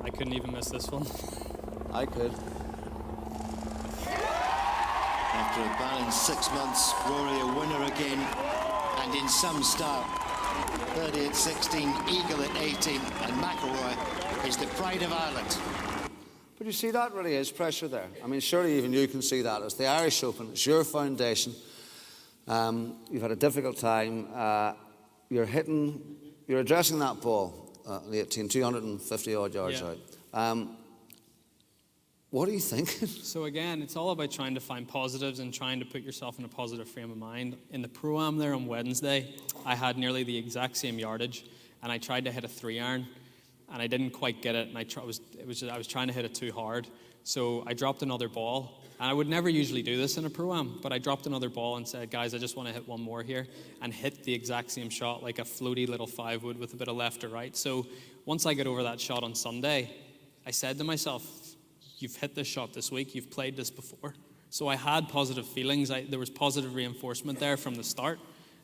I couldn't even miss this one. I could. After a balanced 6 months, Rory a winner again, and in some style. Birdie at 16, eagle at 18, and McIlroy is the pride of Ireland. But you see, that really is pressure there. I mean, surely even you can see that. It's the Irish Open. It's your foundation. You've had a difficult time. You're addressing that ball, the 18, 250-odd yards out. What are you thinking? So again, it's all about trying to find positives and trying to put yourself in a positive frame of mind. In the Pro-Am there on Wednesday, I had nearly the exact same yardage, and I tried to hit a 3-iron. And I didn't quite get it, and I was trying to hit it too hard. So I dropped another ball, and I would never usually do this in a Pro-Am, but I dropped another ball and said, guys, I just want to hit one more here, and hit the exact same shot, like a floaty little 5 wood with a bit of left or right. So once I get over that shot on Sunday, I said to myself, you've hit this shot this week, you've played this before. So I had positive feelings. There was positive reinforcement there from the start.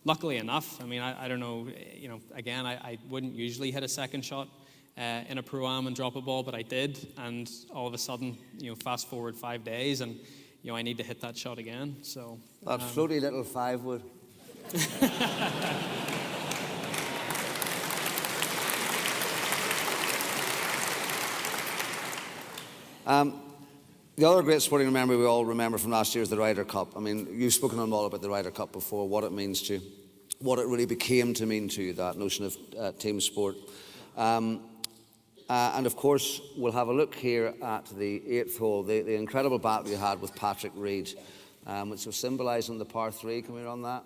Luckily enough, I mean, I don't know, you know, again, I wouldn't usually hit a second shot in a Pro-Am and drop a ball, but I did, and all of a sudden, you know, fast forward 5 days, and you know, I need to hit that shot again. So that floaty little 5 wood. The other great sporting memory we all remember from last year is the Ryder Cup. I mean, you've spoken all about the Ryder Cup before, what it means to you, what it really became to mean to you, that notion of team sport. And of course, we'll have a look here at the 8th hole, the incredible battle you had with Patrick Reed, which was symbolised on the par 3. Can we run that?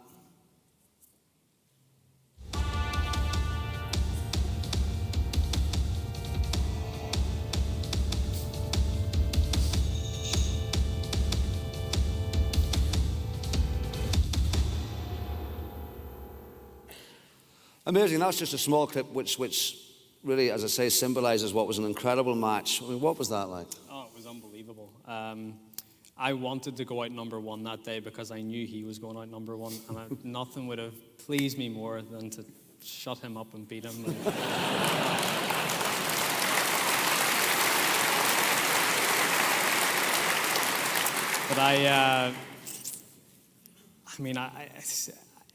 Amazing. That's just a small clip which really, as I say, symbolises what was an incredible match. I mean, what was that like? Oh, it was unbelievable. I wanted to go out number 1 that day because I knew he was going out number 1, and nothing would have pleased me more than to shut him up and beat him. But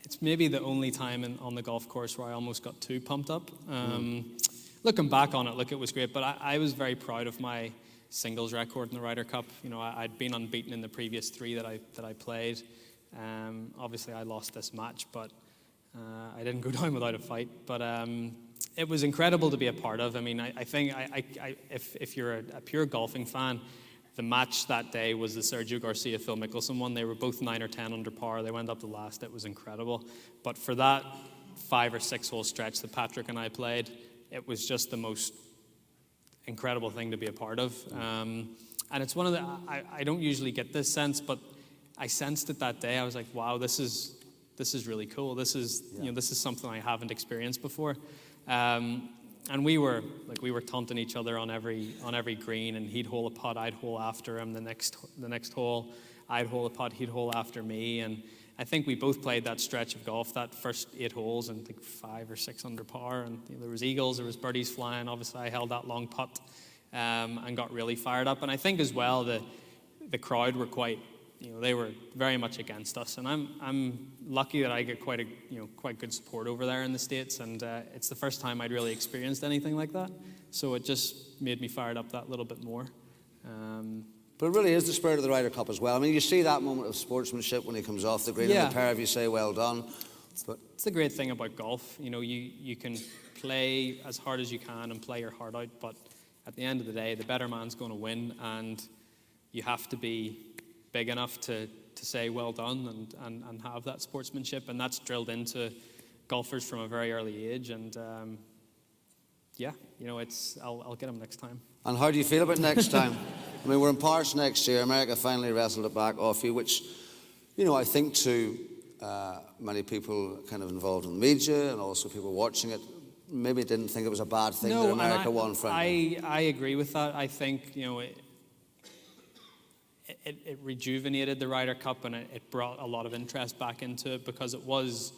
it's maybe the only time on the golf course where I almost got too pumped up. Looking back on it, look, it was great, but I was very proud of my singles record in the Ryder Cup. You know, I'd been unbeaten in the previous 3 that I played. Obviously, I lost this match, but I didn't go down without a fight. But it was incredible to be a part of. I mean, I think if you're a pure golfing fan, the match that day was the Sergio Garcia-Phil Mickelson one. They were both 9 or 10 under par. They went up to last. It was incredible. But for that 5 or 6 hole stretch that Patrick and I played, it was just the most incredible thing to be a part of. And it's one of the, I don't usually get this sense, but I sensed it that day. I was like, wow, this is really cool. This is, you know, this is something I haven't experienced before. And we were taunting each other on every green, and he'd hole a putt, I'd hole after him. The next hole, I'd hole a putt, he'd hole after me, and I think we both played that stretch of golf, that first 8 holes, and I think 5 or 6 under par. And there was eagles, there was birdies flying. Obviously, I held that long putt and got really fired up. And I think as well the crowd were quite, they were very much against us. And I'm lucky that I get quite good support over there in the States. And it's the first time I'd really experienced anything like that. So it just made me fired up that little bit more. But it really is the spirit of the Ryder Cup as well. I mean, you see that moment of sportsmanship when he comes off the green, and the pair of you say, well done. But it's the great thing about golf. You can play as hard as you can and play your heart out, but at the end of the day, the better man's going to win, and you have to be big enough to say well done and have that sportsmanship, and that's drilled into golfers from a very early age. And I'll get him next time. And how do you feel about next time? I mean, we're in Paris next year. America finally wrestled it back off you, which, I think to many people kind of involved in the media and also people watching it, maybe didn't think it was a bad thing that America won from. I agree with that. I think, it rejuvenated the Ryder Cup, and it brought a lot of interest back into it, because it was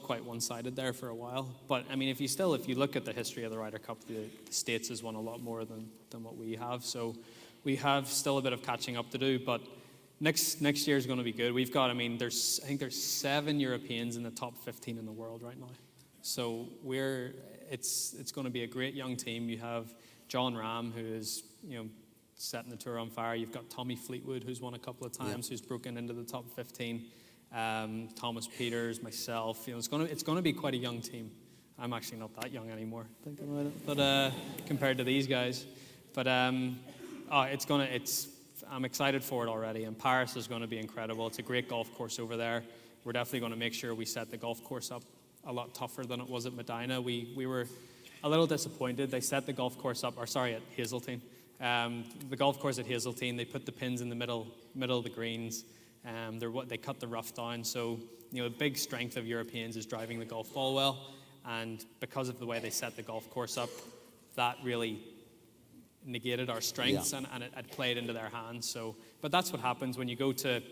quite one-sided there for a while. But I mean, if you look at the history of the Ryder Cup, the States has won a lot more than what we have. So we have still a bit of catching up to do. But next year is going to be good. We've got, I think there's 7 Europeans in the top 15 in the world right now. So it's going to be a great young team. You have John Ram, who is setting the tour on fire. You've got Tommy Fleetwood, who's won a couple of times, who's broken into the top 15. Thomas Peters, myself. It's going to be quite a young team. I'm actually not that young anymore, thinking about it, but compared to these guys. But I'm excited for it already. And Paris is going to be incredible. It's a great golf course over there. We're definitely going to make sure we set the golf course up a lot tougher than it was at Medina. We were a little disappointed. They set the golf course up, at Hazeltine. The golf course at Hazeltine, they put the pins in the middle of the greens. They cut the rough down, so a big strength of Europeans is driving the golf ball well, and because of the way they set the golf course up, that really negated our strengths, and it played into their hands. So, but that's what happens when you go to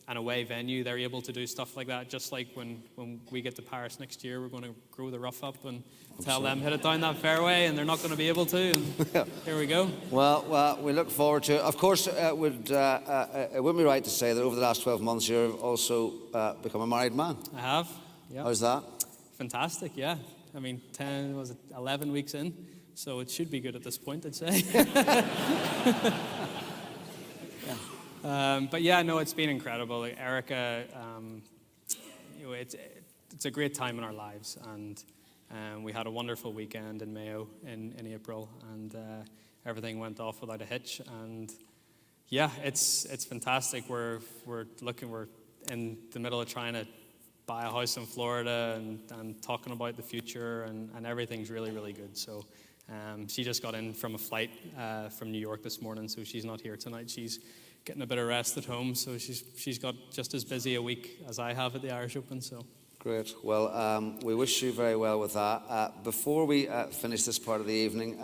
an away venue. They're able to do stuff like that. Just like when we get to Paris next year, we're going to grow the rough up and tell them hit it down that fairway, and they're not going to be able to. And here we go. Well, we look forward to it. Of course, it wouldn't be right to say that over the last 12 months you've also become a married man. I have. Yeah. How's that? Fantastic. Yeah. I mean, 11 weeks in, so it should be good at this point, I'd say. But yeah, no, it's been incredible. Like, Erica, it's a great time in our lives, and we had a wonderful weekend in Mayo in April, and everything went off without a hitch. And yeah, it's fantastic. We're in the middle of trying to buy a house in Florida and talking about the future, and everything's really, really good. So she just got in from a flight from New York this morning, so she's not here tonight. She's getting a bit of rest at home, so she's got just as busy a week as I have at the Irish Open. So great. Well, we wish you very well with that. Before we finish this part of the evening,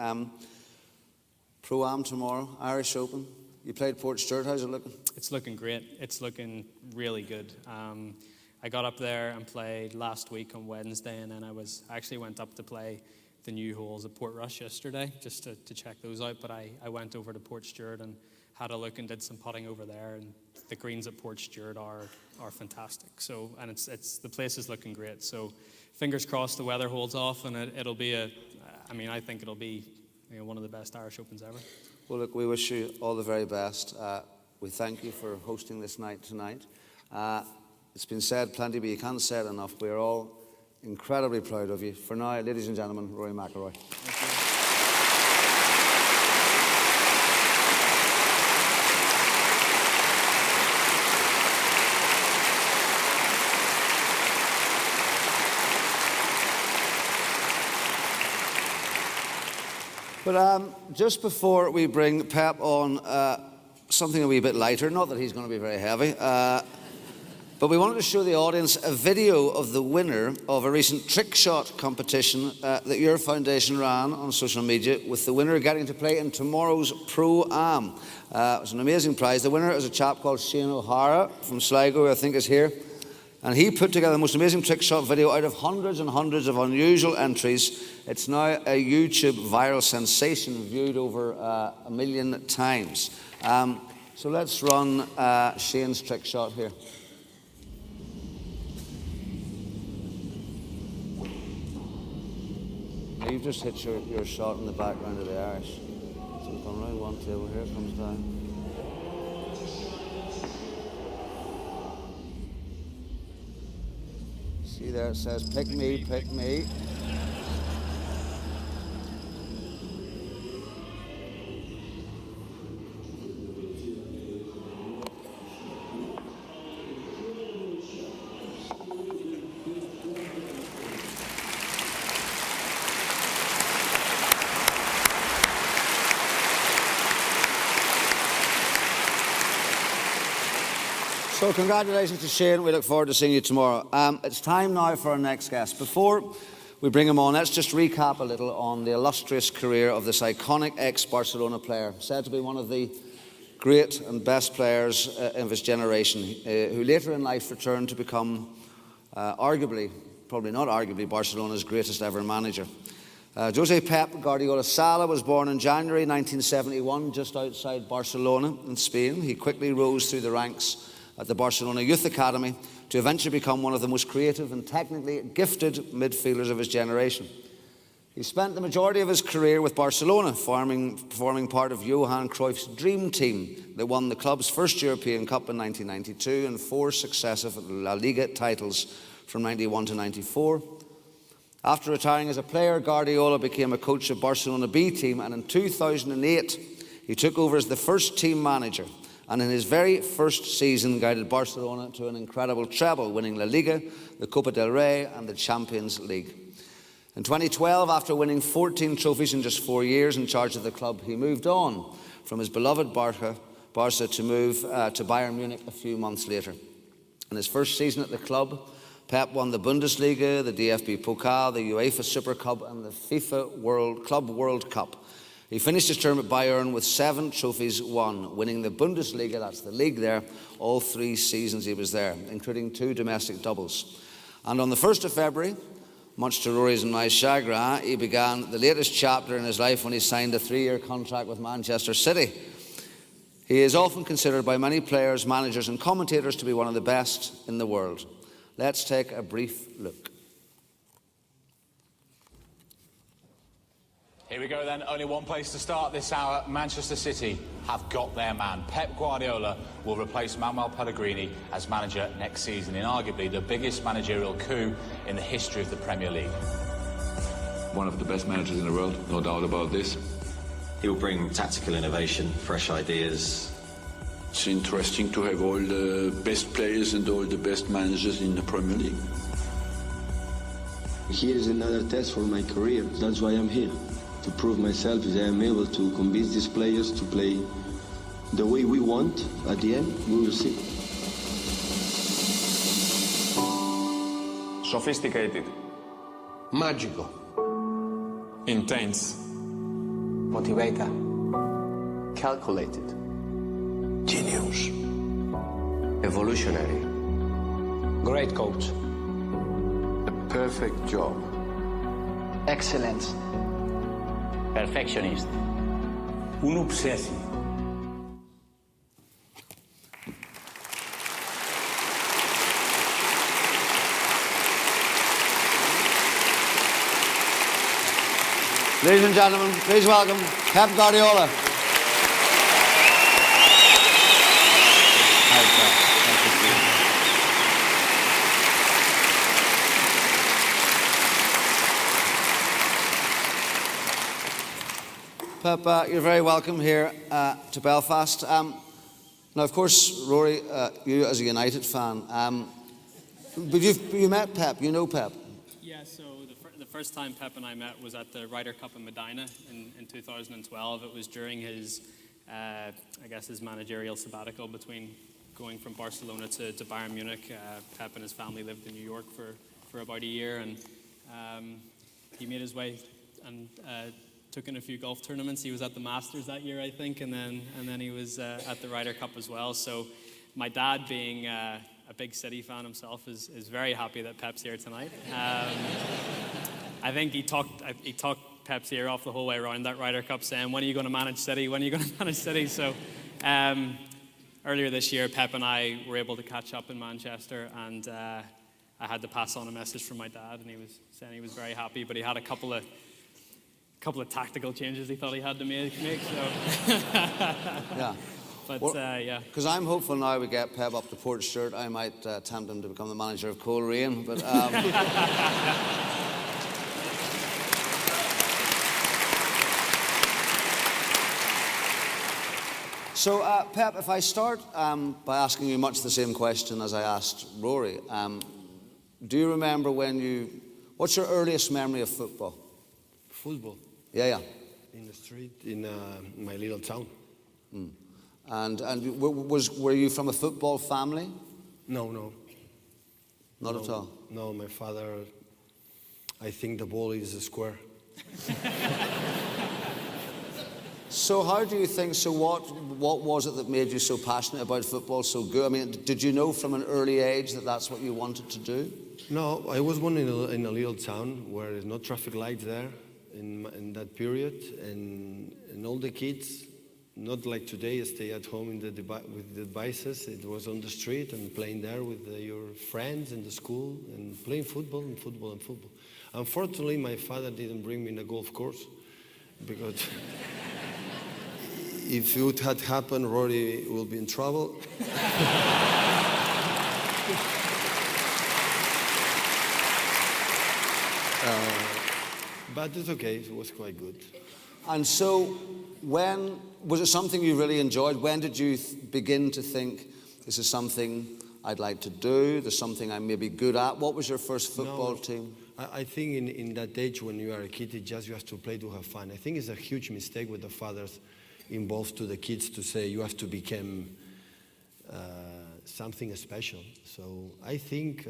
Pro-Am tomorrow, Irish Open. You played Port Stewart. How's it looking? It's looking great. It's looking really good. I got up there and played last week on Wednesday, and then I actually went up to play the new holes at Port Rush yesterday, just to check those out. But I went over to Port Stewart and had a look and did some putting over there, and the greens at Port Stewart are fantastic. So, and it's the place is looking great. So, fingers crossed the weather holds off, and it'll be I think it'll be one of the best Irish Opens ever. Well, look, we wish you all the very best. We thank you for hosting this night tonight. It's been said plenty, but you can't say it enough. We are all incredibly proud of you. For now, ladies and gentlemen, Rory McIlroy. But just before we bring Pep on something a wee bit lighter, not that he's going to be very heavy, but we wanted to show the audience a video of the winner of a recent trick shot competition that your foundation ran on social media, with the winner getting to play in tomorrow's Pro-Am. It was an amazing prize. The winner is a chap called Shane O'Hara from Sligo, who I think is here. And he put together the most amazing trick shot video out of hundreds and hundreds of unusual entries. It's now a YouTube viral sensation, viewed over 1 million times. So let's run Shane's trick shot here. Now you've just hit your shot in the background of the Irish. So we've gone round one table, here it comes down. See there, it says, pick me, pick me. So congratulations to Shane. We look forward to seeing you tomorrow. It's time now for our next guest. Before we bring him on, let's just recap a little on the illustrious career of this iconic ex-Barcelona player, said to be one of the great and best players of his generation, who later in life returned to become arguably, probably not arguably, Barcelona's greatest ever manager. Jose Pep Guardiola Sala was born in January 1971, just outside Barcelona in Spain. He quickly rose through the ranks at the Barcelona Youth Academy to eventually become one of the most creative and technically gifted midfielders of his generation. He spent the majority of his career with Barcelona, forming part of Johan Cruyff's dream team that won the club's first European Cup in 1992 and 4 successive La Liga titles from 91 to 94. After retiring as a player, Guardiola became a coach of Barcelona B team, and in 2008 he took over as the first team manager, and in his very first season guided Barcelona to an incredible treble, winning La Liga, the Copa del Rey and the Champions League. In 2012, after winning 14 trophies in just 4 years in charge of the club, he moved on from his beloved Barca to move to Bayern Munich a few months later. In his first season at the club, Pep won the Bundesliga, the DFB Pokal, the UEFA Super Cup and the FIFA Club World Cup. He finished his term at Bayern with 7 trophies won, winning the Bundesliga, that's the league there, all 3 seasons he was there, including 2 domestic doubles. And on the 1st of February, much to Rory's and my chagrin, he began the latest chapter in his life when he signed a 3-year contract with Manchester City. He is often considered by many players, managers and commentators to be one of the best in the world. Let's take a brief look. Here we go then, only one place to start this hour. Manchester City have got their man. Pep Guardiola will replace Manuel Pellegrini as manager next season in arguably the biggest managerial coup in the history of the Premier League. One of the best managers in the world, no doubt about this. He will bring tactical innovation, fresh ideas. It's interesting to have all the best players and all the best managers in the Premier League. Here is another test for my career, that's why I'm here. To prove myself that I am able to convince these players to play the way we want. At the end, we will see. Sophisticated. Magico. Intense. Motivator. Calculated. Genius. Evolutionary. Great coach. A perfect job. Excellence. Perfectionist. Un obsessi. Ladies and gentlemen, please welcome Pep Guardiola. Pep, you're very welcome here to Belfast. Now, of course, Rory, you as a United fan, but you met Pep, you know Pep. Yeah, so the first time Pep and I met was at the Ryder Cup in Medina in 2012. It was during his, I guess, his managerial sabbatical between going from Barcelona to Bayern Munich. Pep and his family lived in New York for about a year, and he made his way and took in a few golf tournaments. He was at the Masters that year, I think, and then he was at the Ryder Cup as well. So my dad being a big City fan himself, is very happy that Pep's here tonight. I think he talked Pep's ear off the whole way around that Ryder Cup, saying, when are you going to manage City? When are you going to manage City? So earlier this year, Pep and I were able to catch up in Manchester, and I had to pass on a message from my dad, and he was saying he was very happy, but he had a couple of tactical changes he thought he had to make. So Yeah. But yeah. Because I'm hopeful now we get Pep up to Portstewart, I might tempt him to become the manager of Coleraine. But so, Pep, if I start by asking you much the same question as I asked Rory, do you remember what's your earliest memory of football? Football? Yeah. In the street, in my little town. Mm. And were you from a football family? No. Not at all? No, my father, I think the ball is a square. So how do you think, what was it that made you so passionate about football, so good? I mean, did you know from an early age that that's what you wanted to do? No, I was born in a little town where there's no traffic lights there in that period, and all the kids, not like today, stay at home with the devices. It was on the street and playing there with your friends in the school and playing football. Unfortunately, my father didn't bring me in a golf course because if it had happened, Rory will be in trouble. But it's okay, it was quite good. And so, was it something you really enjoyed? When did you begin to think, this is something I'd like to do, there's something I'm maybe good at? What was your first football team? I think in that age when you are a kid, you have to play to have fun. I think it's a huge mistake with the fathers involved to the kids to say you have to become something special. So I think,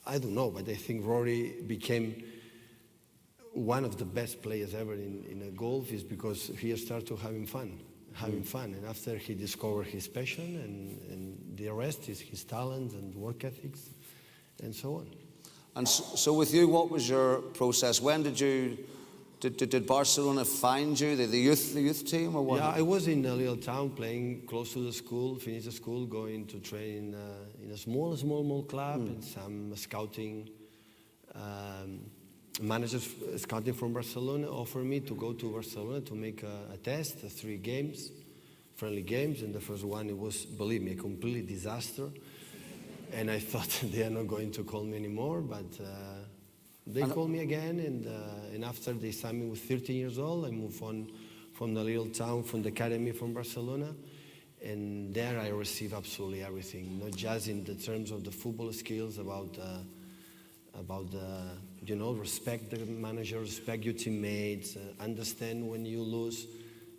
I don't know, but I think Rory became one of the best players ever in golf is because he started having fun. And after he discovered his passion, and the rest is his talent and work ethics and so on. And so with you, what was your process? When did Barcelona find you, the youth team, or what? Yeah, I was in a little town playing close to the school, finished the school, going to train in a small club, and some scouting managers scouting from Barcelona offered me to go to Barcelona to make a test, 3 games, friendly games, and the first one, it was, believe me, a complete disaster. And I thought they are not going to call me anymore, but they called me again, and after they signed me with 13 years old, I moved on from the little town, from the academy from Barcelona, and there I received absolutely everything, not just in the terms of the football skills, about respect the manager, respect your teammates, understand when you lose.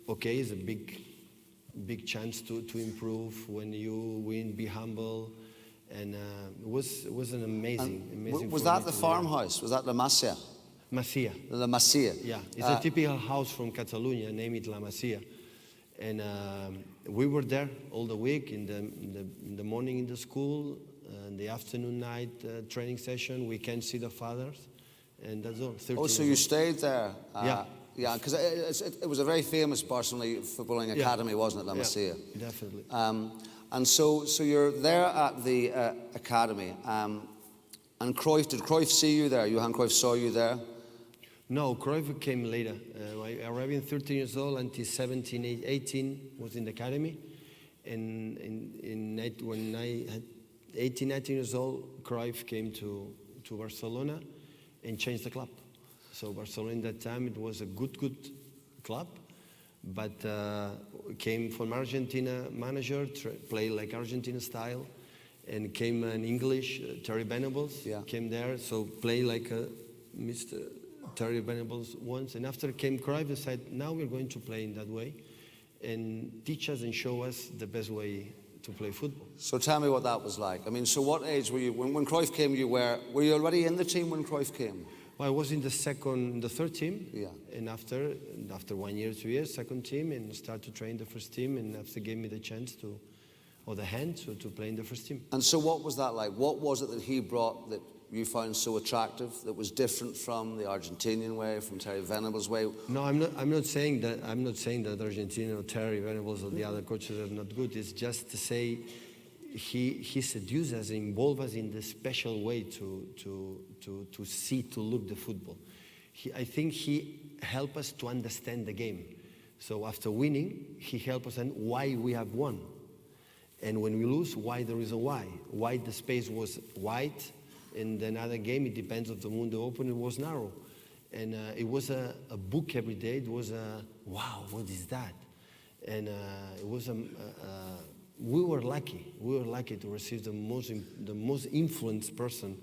Okay, it's a big chance to improve. When you win, be humble. And it was an amazing. Was that the farmhouse? Was that La Masia? Masia. La Masia. Yeah, it's a typical house from Catalonia, named it La Masia. And we were there all the week, in the morning in the school, in the afternoon, night training session. We can see the fathers, and that's all. Oh, so you stayed there? Yeah. Yeah, because it was a very famous Barcelona footballing academy, wasn't it, La Masia? Yeah, definitely. And so you're there at the academy, and did Cruyff see you there? Johan Cruyff saw you there? No, Cruyff came later. I arrived in 13 years old until 17, 18 was in the academy. And when I had 18, 19 years old, Cruyff came to Barcelona and changed the club. So Barcelona in that time, it was a good club. But came from Argentina manager, played like Argentina style, and came an English, Terry Venables, came there, so play like Mr. Terry Venables once. And after came Cruyff and said, now we're going to play in that way and teach us and show us the best way to play football. So tell me what that was like. I mean, so what age were you, when Cruyff came, were you already in the team when Cruyff came? Well, I was in the third team, and after 1 year, 2 years, second team, and started to train the first team, and after gave me the chance to or the hand to play in the first team. And so what was that like? What was it that he brought that you found so attractive, that was different from the Argentinian way, from Terry Venables' way? No, I'm not saying that Argentina or Terry Venables or the other coaches are not good. It's just to say he seduced us, involved us in the special way to look the football. I think he helped us to understand the game. So after winning, he helped us and why we have won. And when we lose, why there is a why. Why the space was wide. In another game, it depends on the moon open, it was narrow. And it was a book every day. It was wow, what is that? And it was we were lucky. We were lucky to receive the most influenced person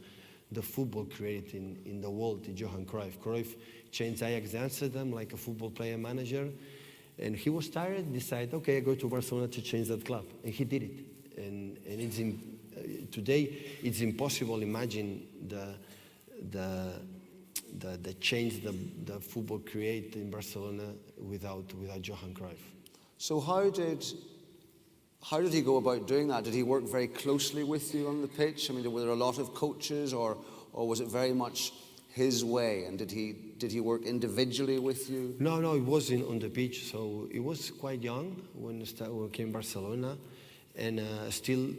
the football created in the world, Johan Cruyff. Cruyff changed Ajax Amsterdam like a football player manager. And he was tired, decided, okay, I go to Barcelona to change that club. And he did it. And it's today, it's impossible to imagine the change the football created in Barcelona without Johan Cruyff. So how did he go about doing that? Did he work very closely with you on the pitch? I mean, were there a lot of coaches, or was it very much his way? And did he work individually with you? No, it was on the pitch. So he was quite young when he came to Barcelona, and still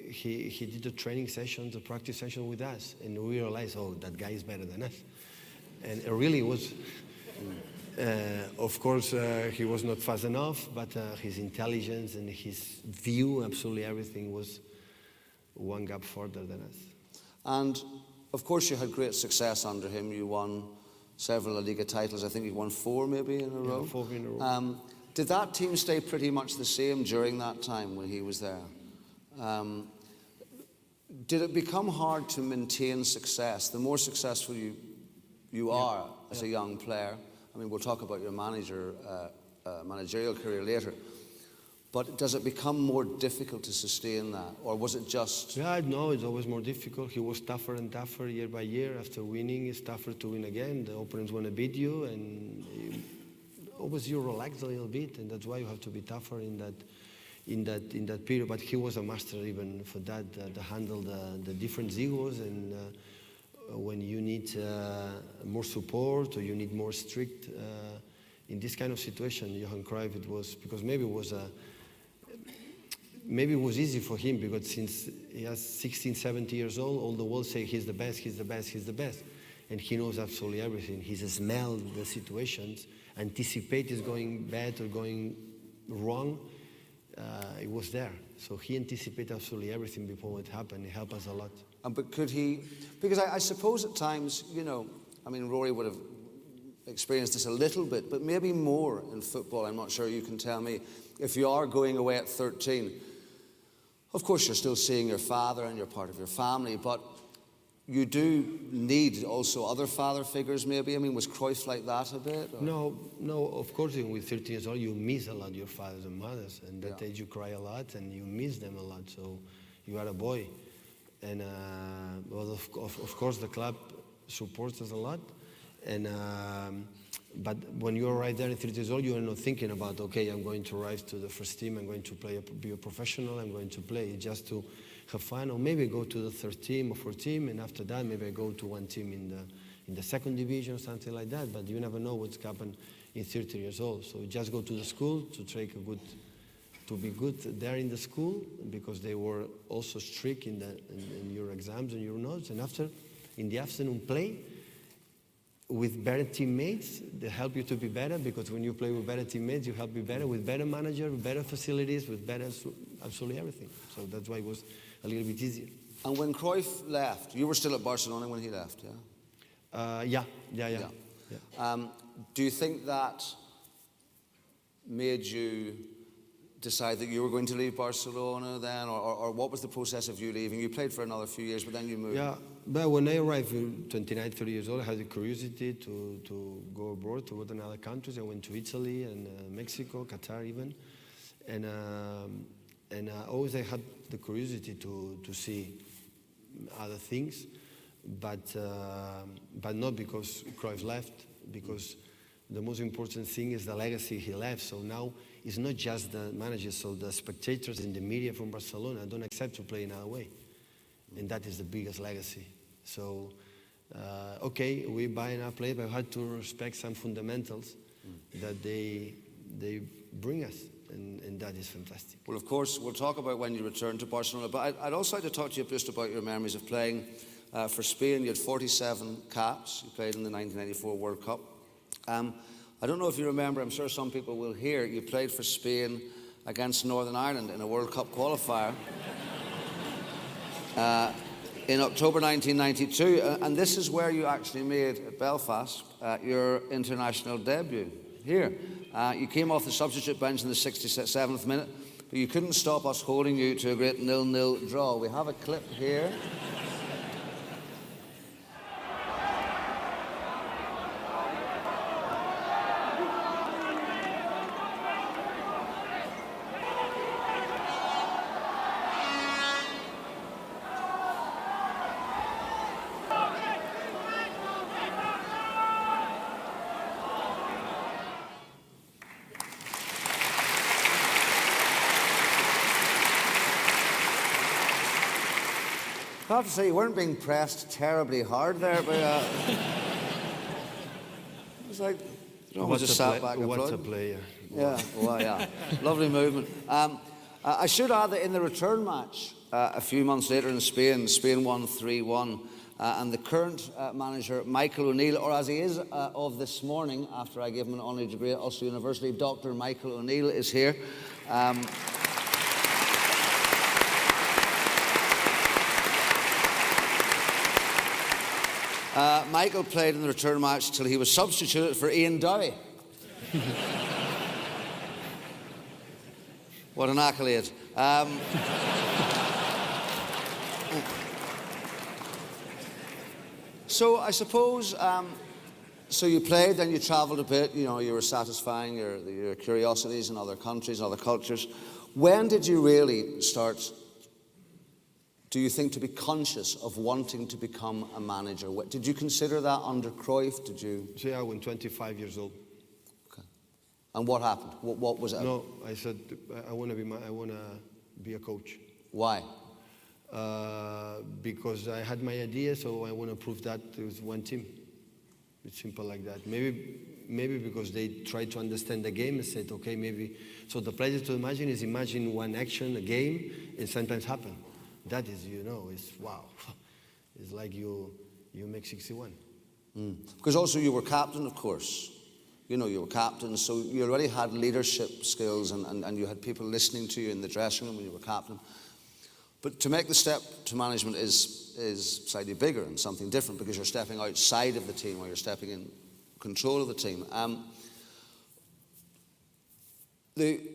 he did the training sessions, the practice session with us, and we realized, oh, that guy is better than us, and it really was. Of course, he was not fast enough, but his intelligence and his view, absolutely everything was one gap further than us. And of course, you had great success under him. You won several La Liga titles. I think you won 4 maybe in a row. Yeah, 4 in a row. Did that team stay pretty much the same during that time when he was there? Did it become hard to maintain success? The more successful you are as a young player, I mean, we'll talk about your managerial career later, but does it become more difficult to sustain that, or was it just... Yeah, no, it's always more difficult. He was tougher and tougher year by year. After winning, it's tougher to win again. The opponents want to beat you, and always you relax a little bit, and that's why you have to be tougher in that period. But he was a master even for that, to handle the different egos, and when you need more support or you need more strict in this kind of situation, Johan Cruyff, it was because maybe it was easy for him, because since he has 16, 17 years old, all the world say he's the best, he's the best, he's the best, and he knows absolutely everything. He's smelled the situations, anticipate is going bad or going wrong. It was there, so he anticipated absolutely everything before it happened. It helped us a lot. But could he, because I suppose at times, you know, I mean, Rory would have experienced this a little bit, but maybe more in football. I'm not sure, you can tell me. If you are going away at 13, of course you're still seeing your father and you're part of your family, but you do need also other father figures maybe. I mean, was Cruyff like that a bit? Or? No, of course, with 13 years old, you miss a lot your fathers and mothers, and that age you cry a lot and you miss them a lot, so you are a boy. And well, of course, the club supports us a lot. And but when you're right there at 30 years old, you are not thinking about, okay, I'm going to rise to the first team, I'm going to be a professional, I'm going to play just to have fun, or maybe go to the third team or fourth team, and after that, maybe I go to one team in the second division, something like that. But you never know what's happened in 30 years old. So you just go to the school to be good there in the school, because they were also strict in your exams and your notes. And after, in the afternoon, play with better teammates. They help you to be better, because when you play with better teammates, you help be better with better manager, with better facilities, with better absolutely everything. So that's why it was a little bit easier. And when Cruyff left, you were still at Barcelona when he left, yeah? Yeah. Do you think that made you decide that you were going to leave Barcelona then, or what was the process of you leaving? You played for another few years, but then you moved. Yeah, but when I arrived, 29, 30 years old, I had the curiosity to go abroad, to go to another countries. I went to Italy and Mexico, Qatar even, and always I had the curiosity to see other things, but not because Cruyff left, because the most important thing is the legacy he left. So now it's not just the manager, so the spectators and the media from Barcelona don't accept to play in our way. And that is the biggest legacy. So, okay, we buy in our play, but we have to respect some fundamentals that they bring us, and that is fantastic. Well, of course, we'll talk about when you return to Barcelona, but I'd also like to talk to you just about your memories of playing for Spain. You had 47 caps. You played in the 1994 World Cup. I don't know if you remember, I'm sure some people will hear, you played for Spain against Northern Ireland in a World Cup qualifier in October 1992, and this is where you actually made, at Belfast, your international debut here. You came off the substitute bench in the 67th minute, but you couldn't stop us holding you to a great 0-0 draw. We have a clip here. I have to say, you weren't being pressed terribly hard there, but it was like, you know, just sat back and what a player. Yeah, well, yeah. Lovely movement. I should add that in the return match a few months later in Spain, Spain won 3-1, and the current manager, Michael O'Neill, or as he is of this morning, after I gave him an honorary degree at Ulster University, Dr. Michael O'Neill is here. Michael played in the return match till he was substituted for Ian Dowie. What an accolade. So I suppose, so you played, then you travelled a bit, you know, you were satisfying your curiosities in other countries, other cultures. When did you really start, do you think, to be conscious of wanting to become a manager? Did you consider that under Cruyff? Did you? So yeah, when 25 years old. Okay. And what happened? What was it? No, I said I want to be a coach. Why? Because I had my idea, so I want to prove that with one team. It's simple like that. Maybe because they tried to understand the game and said, okay, maybe. So the pleasure to imagine one action, a game, and sometimes happen. That is, you know, it's wow. It's like you make 61. Because also you were captain, of course. You know, you were captain, so you already had leadership skills and you had people listening to you in the dressing room when you were captain. But to make the step to management is slightly bigger and something different because you're stepping outside of the team or you're stepping in control of the team.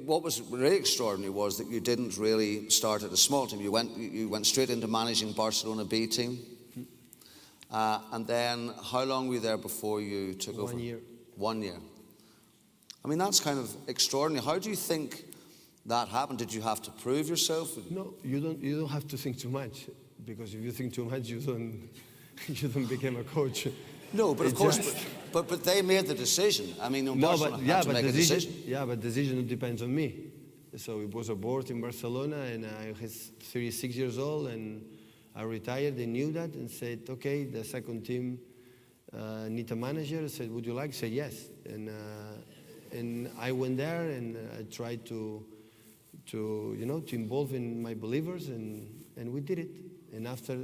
What was really extraordinary was that you didn't really start at a small team. You went straight into managing Barcelona B team. And then how long were you there before you took over? 1 year. 1 year. I mean, that's kind of extraordinary. How do you think that happened? Did you have to prove yourself? No, you don't have to think too much, because if you think too much, you don't become a coach. No, but of course, but they made the decision. I mean, Barcelona had to make a decision. Yeah, but decision depends on me. So it was a board in Barcelona, and I was 36 years old, and I retired. They knew that and said, okay, the second team need a manager. I said, would you like? I said yes, and I went there and I tried to involve in my believers, and we did it. And after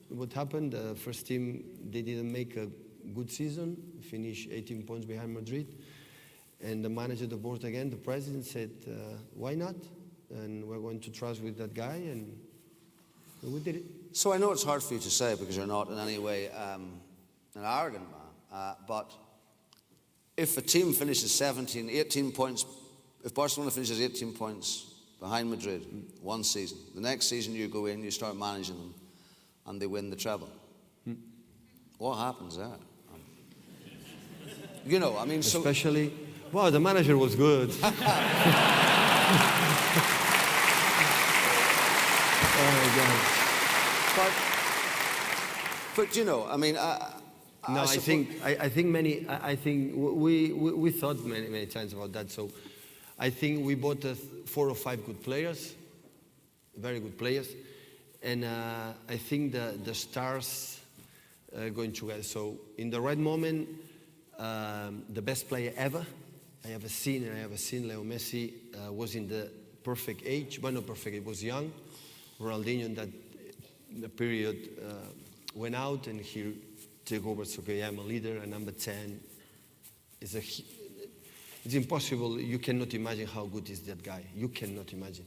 what happened, the first team, they didn't make a good season, finished 18 points behind Madrid. And the manager, the board again, the president said, why not? And we're going to trust with that guy, and we did it. So I know it's hard for you to say because you're not in any way an arrogant man, but if a team finishes 18 points, if Barcelona finishes 18 points behind Madrid one season, the next season you go in, you start managing them, and they win the treble. What happens there? You know, I mean, so... Especially, wow, the manager was good. Oh, my God. But you know, I mean, No, I think we thought many times about that. So I think we bought 4 or 5 good players, very good players, and I think the stars going together. So in the right moment, the best player ever I have seen, Leo Messi, was in the perfect age. Well, not perfect, it was young. Ronaldinho in that the period went out and he took over. So okay, I'm a leader, and number 10 is it's impossible. You cannot imagine how good is that guy. You cannot imagine.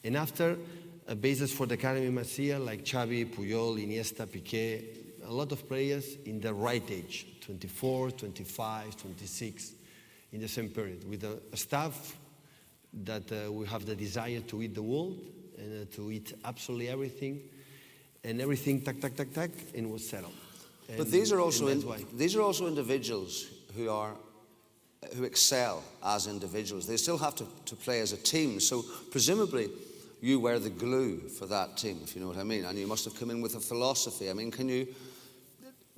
And after a basis for the academy Masia, like Xavi, Puyol, Iniesta, Piqué, a lot of players in the right age, 24, 25, 26, in the same period, with a staff that we have the desire to eat the world and to eat absolutely everything, and everything, tack, tack, tack, tack, and was settled. But these are also individuals who excel as individuals. They still have to play as a team. So presumably, you were the glue for that team, if you know what I mean. And you must have come in with a philosophy. I mean,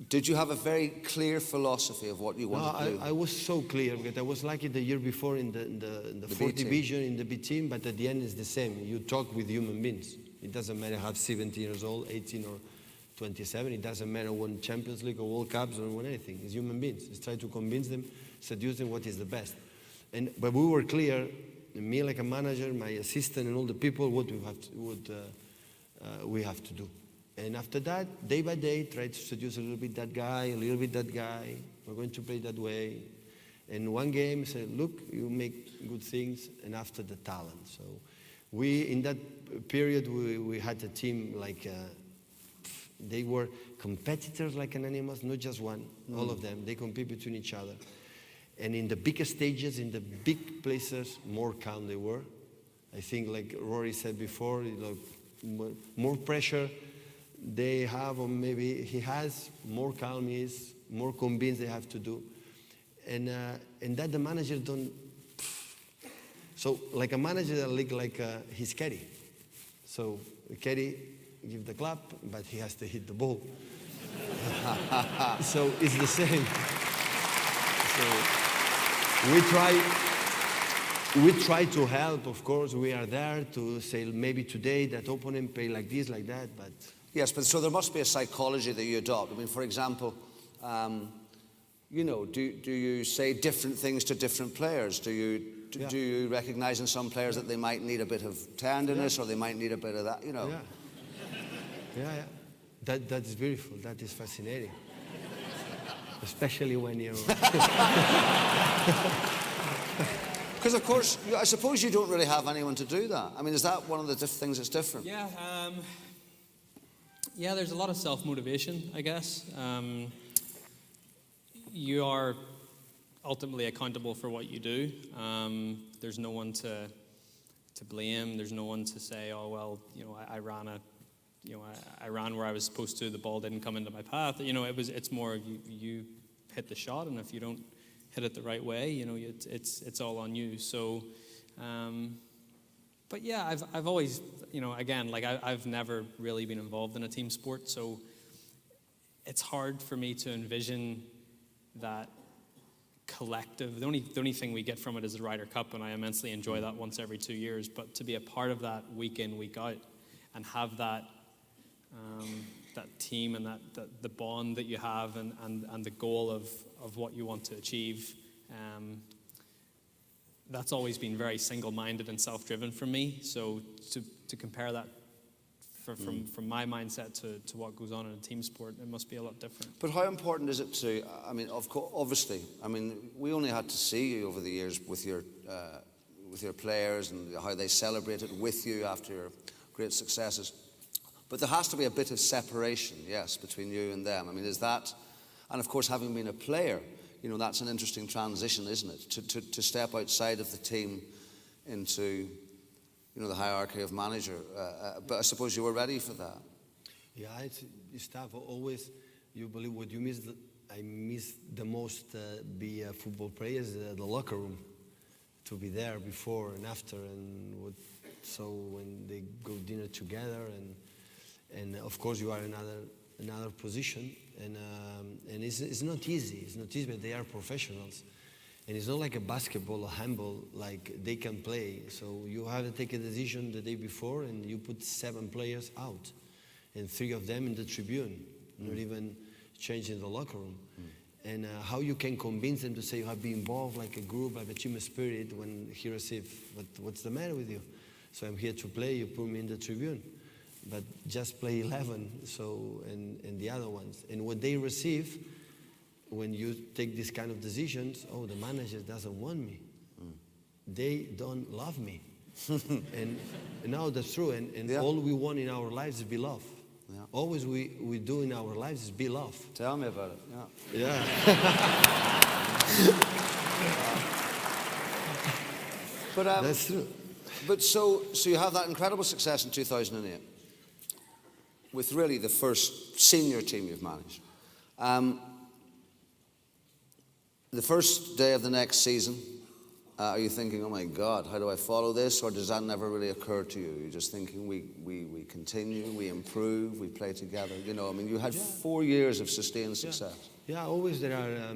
did you have a very clear philosophy of what you wanted to do? I was so clear, because I was lucky the year before in the fourth division, in the B team, but at the end it's the same. You talk with human beings. It doesn't matter how 17 years old, 18 or 27. It doesn't matter won Champions League or World Cups or won anything. It's human beings. It's try to convince them, seduce them what is the best. But we were clear, me like a manager, my assistant, and all the people, what we have to do. And after that, day by day, try to seduce a little bit that guy, a little bit that guy. We're going to play that way. And one game, say, look, you make good things, and after the talent. So in that period, we had a team like, they were competitors like an animals, not just one, all of them. They compete between each other. And in the bigger stages, in the big places, more calm they were. I think, like Rory said before, more pressure they have, or maybe he has, more calm he is, more convinced they have to do. And that the manager don't. So like a manager that like his caddy. So the caddy give the clap, but he has to hit the ball. So it's the same. So we try to help, of course. We are there to say maybe today that opponent play like this, like that, but. Yes, but so there must be a psychology that you adopt. I mean, for example, do you say different things to different players? Do you recognize in some players that they might need a bit of tenderness, or they might need a bit of that, Yeah. That's beautiful. That is fascinating. Especially when you're. Because, of course, I suppose you don't really have anyone to do that. I mean, is that one of the things that's different? Yeah. Yeah, there's a lot of self-motivation, I guess. You are ultimately accountable for what you do. There's no one to blame. There's no one to say, oh, well, I ran where I was supposed to. The ball didn't come into my path. It's more you hit the shot, and if you don't hit it the right way, it's all on you. So. But yeah, I've always, again, like I've never really been involved in a team sport, so it's hard for me to envision that collective. The only thing we get from it is the Ryder Cup, and I immensely enjoy that once every 2 years. But to be a part of that week in, week out, and have that team and the bond that you have, and the goal of what you want to achieve. That's always been very single-minded and self-driven for me. So to compare that from my mindset to what goes on in a team sport, it must be a lot different. But how important is it to? I mean, obviously, we only had to see you over the years with your players and how they celebrated with you after your great successes. But there has to be a bit of separation, yes, between you and them. I mean, is that? And of course, having been a player. That's an interesting transition, isn't it? To step outside of the team into, the hierarchy of manager. But I suppose you were ready for that. Yeah, it's tough. Always, you believe what you miss. I miss the most be a football player is the locker room. To be there before and after, so when they go dinner together, and of course you are in another position. and it's not easy. It's not easy, but they are professionals. And it's not like a basketball or handball, like they can play. So you have to take a decision the day before, and you put 7 players out, and 3 of them in the tribune, not even changing the locker room. And how you can convince them to say you have been involved like a group, like a team spirit, when he receives, what's the matter with you? So I'm here to play, you put me in the tribune. But just play 11, so, and the other ones. And what they receive, when you take these kind of decisions, oh, the manager doesn't want me. They don't love me. And no, that's true. And all we want in our lives is be loved. Yeah. Always we do in our lives is be loved. Tell me about it. Yeah. Yeah. But that's true. But so you have that incredible success in 2008 with really the first senior team you've managed. The first day of the next season, are you thinking, oh my God, how do I follow this? Or does that never really occur to you? You're just thinking we continue, we improve, we play together. You know, I mean, you had 4 years of sustained success. Yeah, always there are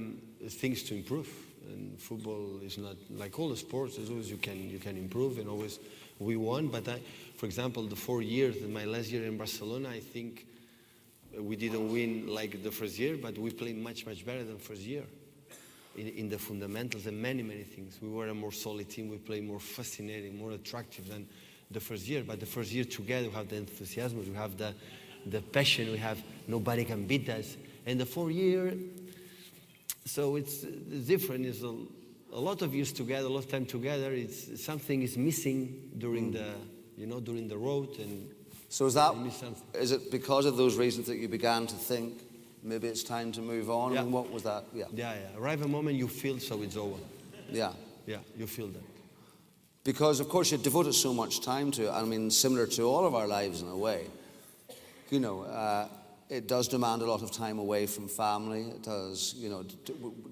things to improve. And football is not like all the sports. There's always you can improve, and always we won. But for example, the 4 years, my last year in Barcelona, I think we didn't win like the first year, but we played much better than first year. In the fundamentals and many things. We were a more solid team. We played more fascinating, more attractive than the first year. But the first year together, we have the enthusiasm, we have the passion, we have nobody can beat us. And the 4 year, so it's different. It's a lot of years together, a lot of time together. It's something is missing during during the road. And so is it because of those reasons that you began to think, maybe it's time to move on? Yeah. I mean, what was that? Yeah. Arrive a moment you feel so it's over. Yeah. Yeah, you feel that. Because, of course, you devoted so much time to it. I mean, similar to all of our lives in a way. You know, it does demand a lot of time away from family. It does, you know.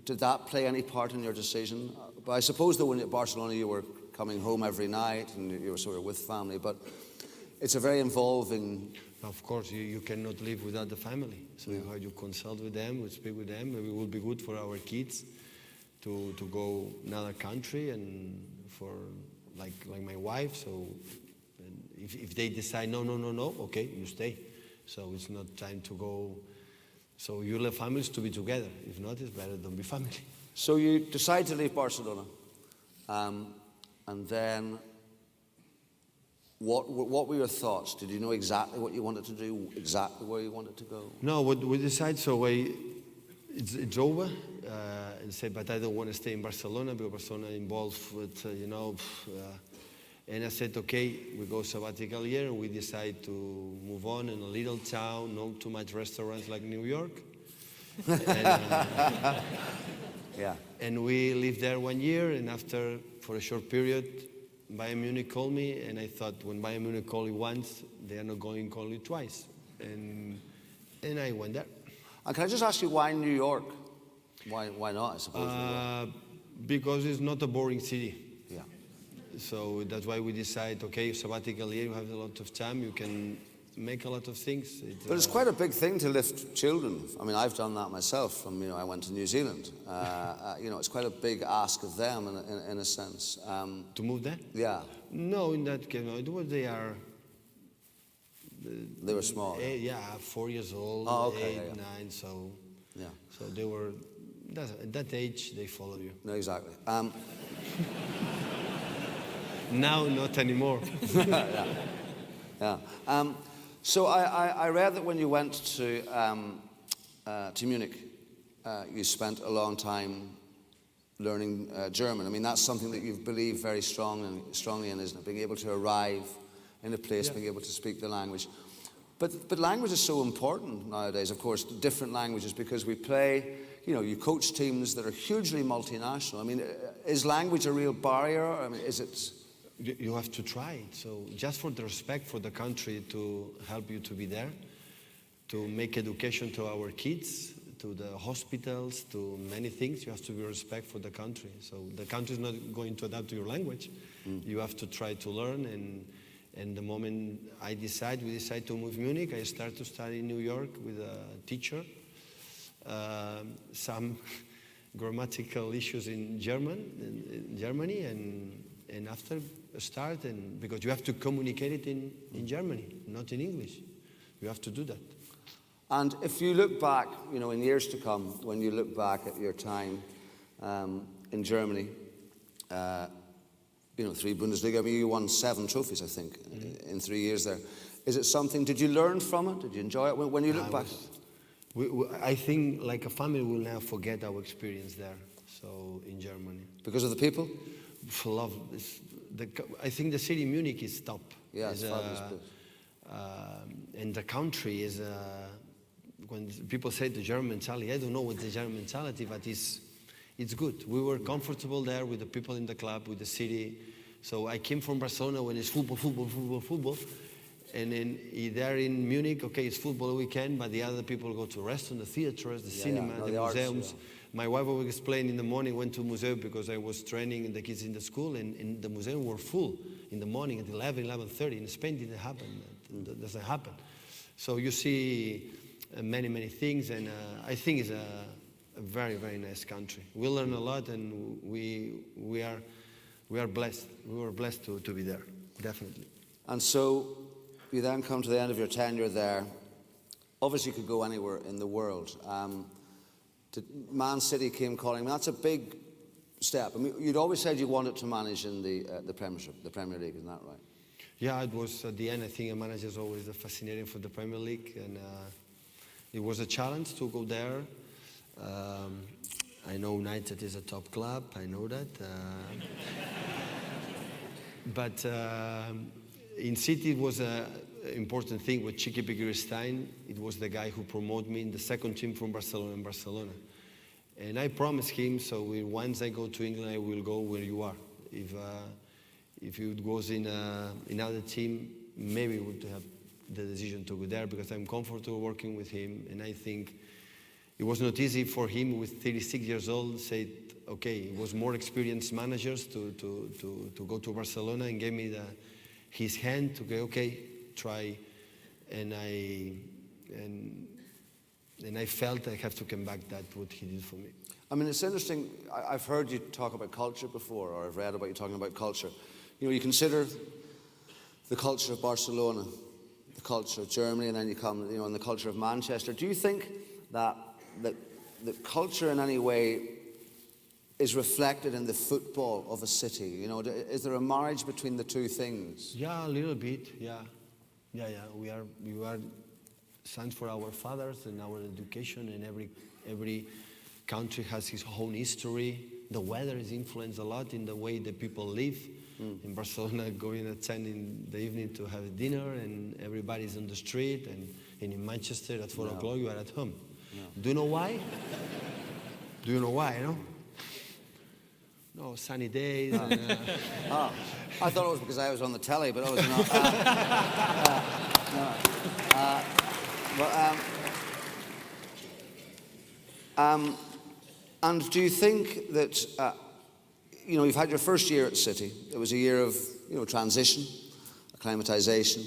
Did that play any part in your decision? But I suppose that when at Barcelona you were coming home every night and you were sort of with family, but it's a very involving... Of course, you cannot live without the family. So you consult with them, we speak with them. Maybe it will be good for our kids to go another country, and for like my wife. So if they decide no, okay, you stay. So it's not time to go. So you let families to be together. If not, it's better don't be family. So you decide to leave Barcelona, and then. What were your thoughts? Did you know exactly what you wanted to do, exactly where you wanted to go? No, what we decided, so it's over. And say, but I don't want to stay in Barcelona because Barcelona involved with, and I said, okay, we go sabbatical year, and we decide to move on in a little town, not too much restaurants like New York. And we lived there 1 year, and after, for a short period, Bayern Munich called me, and I thought, when Bayern Munich called you once, they are not going to call you twice. And I went there. And can I just ask you, why New York? Why not, I suppose? Because it's not a boring city. Yeah. So that's why we decide, okay, sabbatical year, you have a lot of time, you can make a lot of things. But it's quite a big thing to lift children. I mean, I've done that myself. From I went to New Zealand. It's quite a big ask of them in a sense. To move there? Yeah. No, in that case, no. They were small. 4 years old, oh, okay, 8, 9. So yeah. So they were at that age. They follow you. No, exactly. Now, not anymore. Yeah. So I read that when you went to Munich, you spent a long time learning German. I mean, that's something that you've believed very strongly in, isn't it? Being able to arrive in a place, being able to speak the language. But language is so important nowadays, of course, different languages, because we play, you coach teams that are hugely multinational. I mean, is language a real barrier? I mean, is it... You have to try it. So just for the respect for the country to help you to be there, to make education to our kids, to the hospitals, to many things, you have to be respect for the country. So the country is not going to adapt to your language. You have to try to learn. And the moment we decide to move to Munich, I start to study in New York with a teacher. some grammatical issues in Germany, and after start, and because you have to communicate it in Germany, not in English. You have to do that. And if you look back, you know, in years to come, when you look back at your time in Germany, you know, 3 Bundesliga, I mean, you won 7 trophies, I think, in 3 years there. Is it something, did you learn from it? Did you enjoy it when you look back? I think, like a family, we'll never forget our experience there, so in Germany. Because of the people? For love. I think the city Munich is top. Yeah, it's fabulous place. And the country is, when people say the German mentality, I don't know what the German mentality, but it's good. We were comfortable there with the people in the club, with the city. So I came from Barcelona when it's football. And then there in Munich, okay, it's football weekend, but the other people go to restaurants, the theaters, the cinema, the museums. My wife always explained in the morning, went to museum because I was training the kids in the school, and the museum were full in the morning at 11:30. In Spain, it didn't happen. That doesn't happen. So you see many things, and I think it's a very, very nice country. We learn a lot, and we are blessed. We were blessed to be there, definitely. And so you then come to the end of your tenure there. Obviously, you could go anywhere in the world. Man City came calling. I mean, that's a big step. I mean, you'd always said you wanted to manage in the Premiership, the Premier League, isn't that right? Yeah, it was at the end. I think a manager is always fascinating for the Premier League, and it was a challenge to go there. I know United is a top club. I know that, but in City it was an important thing with Chiqui Begiristain. It was the guy who promoted me in the second team from Barcelona. And I promised him, so once I go to England, I will go where you are. If it goes in another team, maybe we would have the decision to go there because I'm comfortable working with him. And I think it was not easy for him with 36 years old, said, okay, it was more experienced managers to go to Barcelona and gave me his hand to go, okay, try. And I felt I have to come back. That's what he did for me. I mean, it's interesting. I've heard you talk about culture before, or I've read about you talking about culture. You know, you consider the culture of Barcelona, the culture of Germany, and then you come, you know, and the culture of Manchester. Do you think that the culture in any way is reflected in the football of a city? You know, is there a marriage between the two things? Yeah, a little bit. Yeah. We are sons for our fathers and our education, and every country has its own history. The weather is influenced a lot in the way the people live. In Barcelona, going at 10 in the evening to have dinner, and everybody's on the street, and in Manchester at 4 o'clock you are at home. No. Do you know why? Do you know why, no? No, sunny days. And, I thought it was because I was on the telly, but I was not. And do you think that, you know, you've had your first year at City. It was a year of, you know, transition, acclimatization.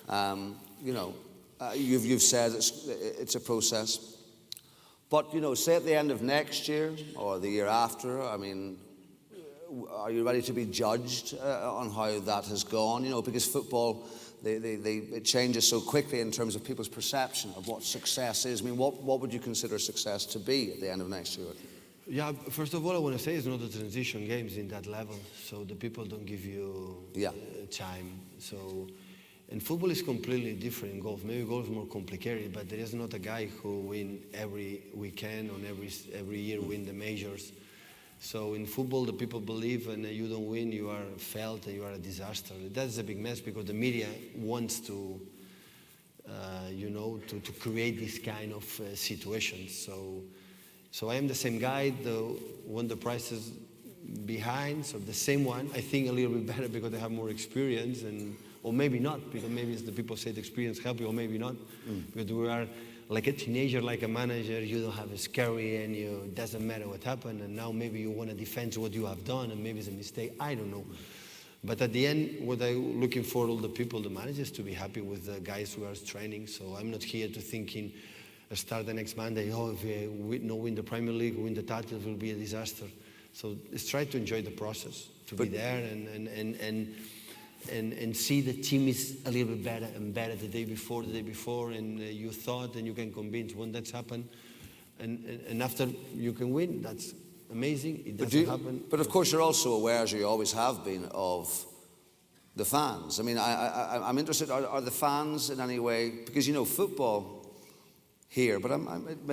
You know, you've said it's a process. But, you know, say at the end of next year or the year after, I mean, are you ready to be judged on how that has gone? You know, because football, it changes so quickly in terms of people's perception of what success is. I mean, what would you consider success to be at the end of next year? Yeah, first of all, I want to say it's not a transition games in that level, so the people don't give you time. So, and football is completely different in golf. Maybe golf is more complicated, but there is not a guy who win every weekend or every year win the majors. So in football, the people believe, and you don't win, you are failed, and you are a disaster. That's a big mess because the media wants to, you know, to create this kind of situations. So I am the same guy, won the prizes behind, so the same one. I think a little bit better because I have more experience, or maybe not, because maybe it's the people say the experience help you, or maybe not. Because we are like a teenager, like a manager, you don't have a scary, and it doesn't matter what happened, and now maybe you want to defend what you have done, and maybe it's a mistake, I don't know. But at the end, what I'm looking for all the people, the managers, to be happy with the guys who are training, so I'm not here to thinking, start the next Monday, if we don't win the Premier League, win the title, it will be a disaster. So let's try to enjoy the process, to be there and see the team is a little bit better and better the day before, and you thought and you can convince when that's happened, and after you can win, that's amazing. It doesn't happen. But of course, you're also aware, as you always have been, of the fans. I mean, I'm interested. Are the fans in any way, because football here, but